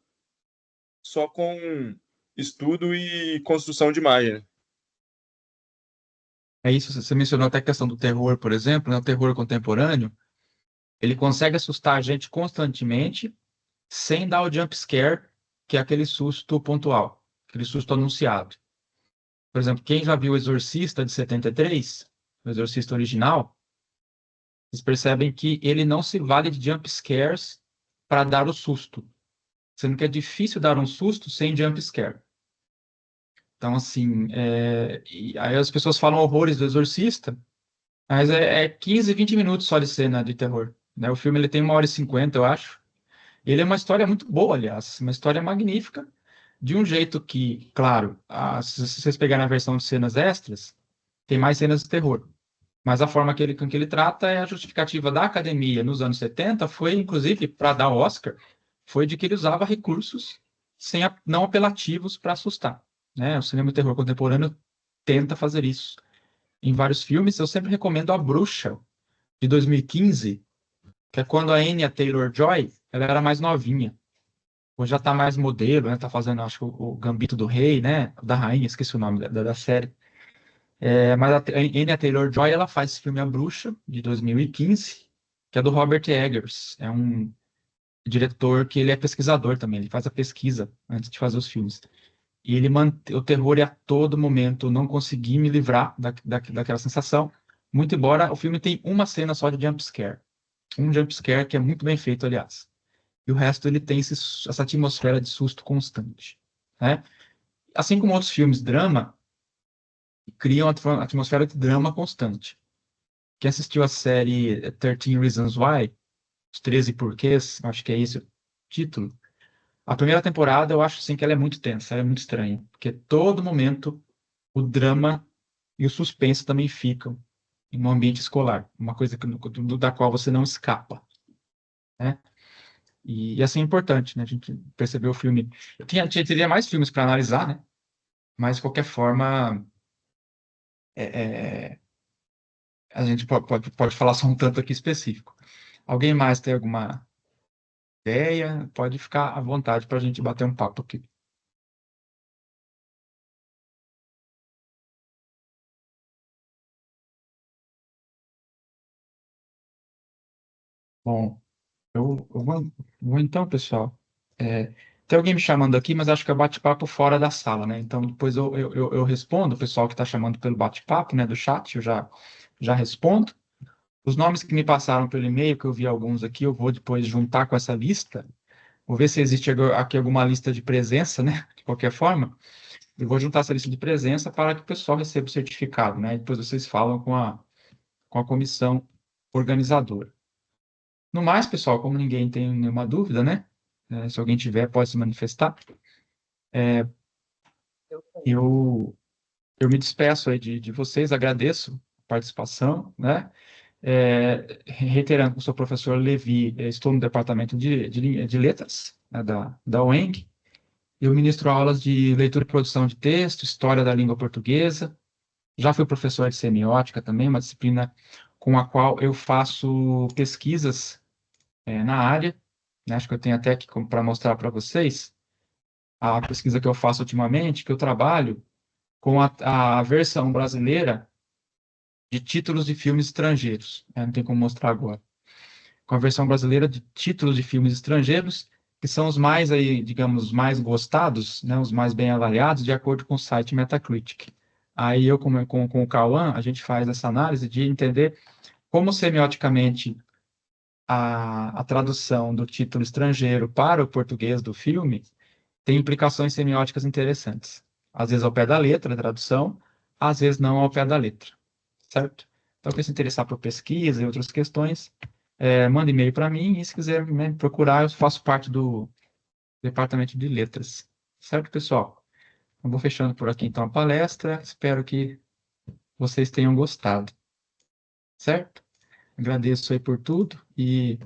só com estudo e construção de imagem, né? É isso, você mencionou até a questão do terror, por exemplo, né? O terror contemporâneo, ele consegue assustar a gente constantemente, sem dar o jump scare, que é aquele susto pontual, aquele susto anunciado. Por exemplo, quem já viu o Exorcista de 73, o Exorcista original, vocês percebem que ele não se vale de jump scares para dar o susto, sendo que é difícil dar um susto sem jump scare. Então, assim, e aí as pessoas falam horrores do Exorcista, mas é 15, 20 minutos só de cena de terror, né? O filme ele tem 1h50, eu acho. Ele é uma história muito boa, aliás, uma história magnífica, de um jeito que, claro, se vocês pegarem a versão de cenas extras, tem mais cenas de terror. Mas a forma com que ele trata é a justificativa da academia nos anos 70, foi, inclusive, para dar o Oscar, foi de que ele usava recursos não apelativos para assustar, né? O cinema de terror contemporâneo tenta fazer isso. Em vários filmes, eu sempre recomendo A Bruxa, de 2015, que é quando a Anya Taylor-Joy, ela era mais novinha. Hoje já tá mais modelo, né? Tá fazendo, acho que o Gambito do Rei, né? Da Rainha, esqueci o nome da série. Mas a Anya Taylor-Joy, ela faz esse filme A Bruxa, de 2015, que é do Robert Eggers. É um diretor que ele é pesquisador também, ele faz a pesquisa antes de fazer os filmes. E ele mantém o terror e a todo momento não consegui me livrar daquela sensação, muito embora o filme tenha uma cena só de jump scare. Um jump scare que é muito bem feito, aliás. E o resto ele tem essa atmosfera de susto constante, né? Assim como outros filmes drama, criam uma atmosfera de drama constante. Quem assistiu a série 13 Reasons Why, os 13 porquês, acho que é esse o título. A primeira temporada eu acho assim que ela é muito tensa, ela é muito estranha, porque todo momento o drama e o suspense também ficam em um ambiente escolar, uma coisa da qual você não escapa, né? E assim é importante, né? A gente percebeu o filme. Teria mais filmes para analisar, né? Mas de qualquer forma, é, a gente pode falar só um tanto aqui específico. Alguém mais tem alguma ideia? Pode ficar à vontade para a gente bater um papo aqui. Bom, eu vou então, pessoal. Tem alguém me chamando aqui, mas acho que é bate-papo fora da sala, né? Então depois eu respondo, o pessoal que está chamando pelo bate-papo, né, do chat, eu já respondo. Os nomes que me passaram pelo e-mail, que eu vi alguns aqui, eu vou depois juntar com essa lista. Vou ver se existe aqui alguma lista de presença, né? De qualquer forma. Eu vou juntar essa lista de presença para que o pessoal receba o certificado, né? Depois vocês falam com a comissão organizadora. No mais, pessoal, como ninguém tem nenhuma dúvida, né? Se alguém tiver, pode se manifestar. Eu me despeço aí de vocês, agradeço a participação, né? Reiterando, eu sou o professor Levi, estou no departamento de letras, né, da UENG. Eu ministro aulas de leitura e produção de texto, história da língua portuguesa. Já fui professor de semiótica também, uma disciplina com a qual eu faço pesquisas na área, né? Acho que eu tenho até aqui para mostrar para vocês a pesquisa que eu faço ultimamente, que eu trabalho com a versão brasileira de títulos de filmes estrangeiros. Não tem como mostrar agora. Com a versão brasileira de títulos de filmes estrangeiros, que são os mais aí, digamos, mais gostados, né, os mais bem avaliados, de acordo com o site Metacritic. Aí com o Cauã, a gente faz essa análise de entender como semioticamente a tradução do título estrangeiro para o português do filme tem implicações semióticas interessantes. Às vezes ao pé da letra, a tradução, às vezes não ao pé da letra, certo? Então, quem se interessar por pesquisa e outras questões, manda e-mail para mim e se quiser me procurar, eu faço parte do departamento de letras, certo, pessoal? Eu vou fechando por aqui então a palestra, espero que vocês tenham gostado, certo? Agradeço aí por tudo e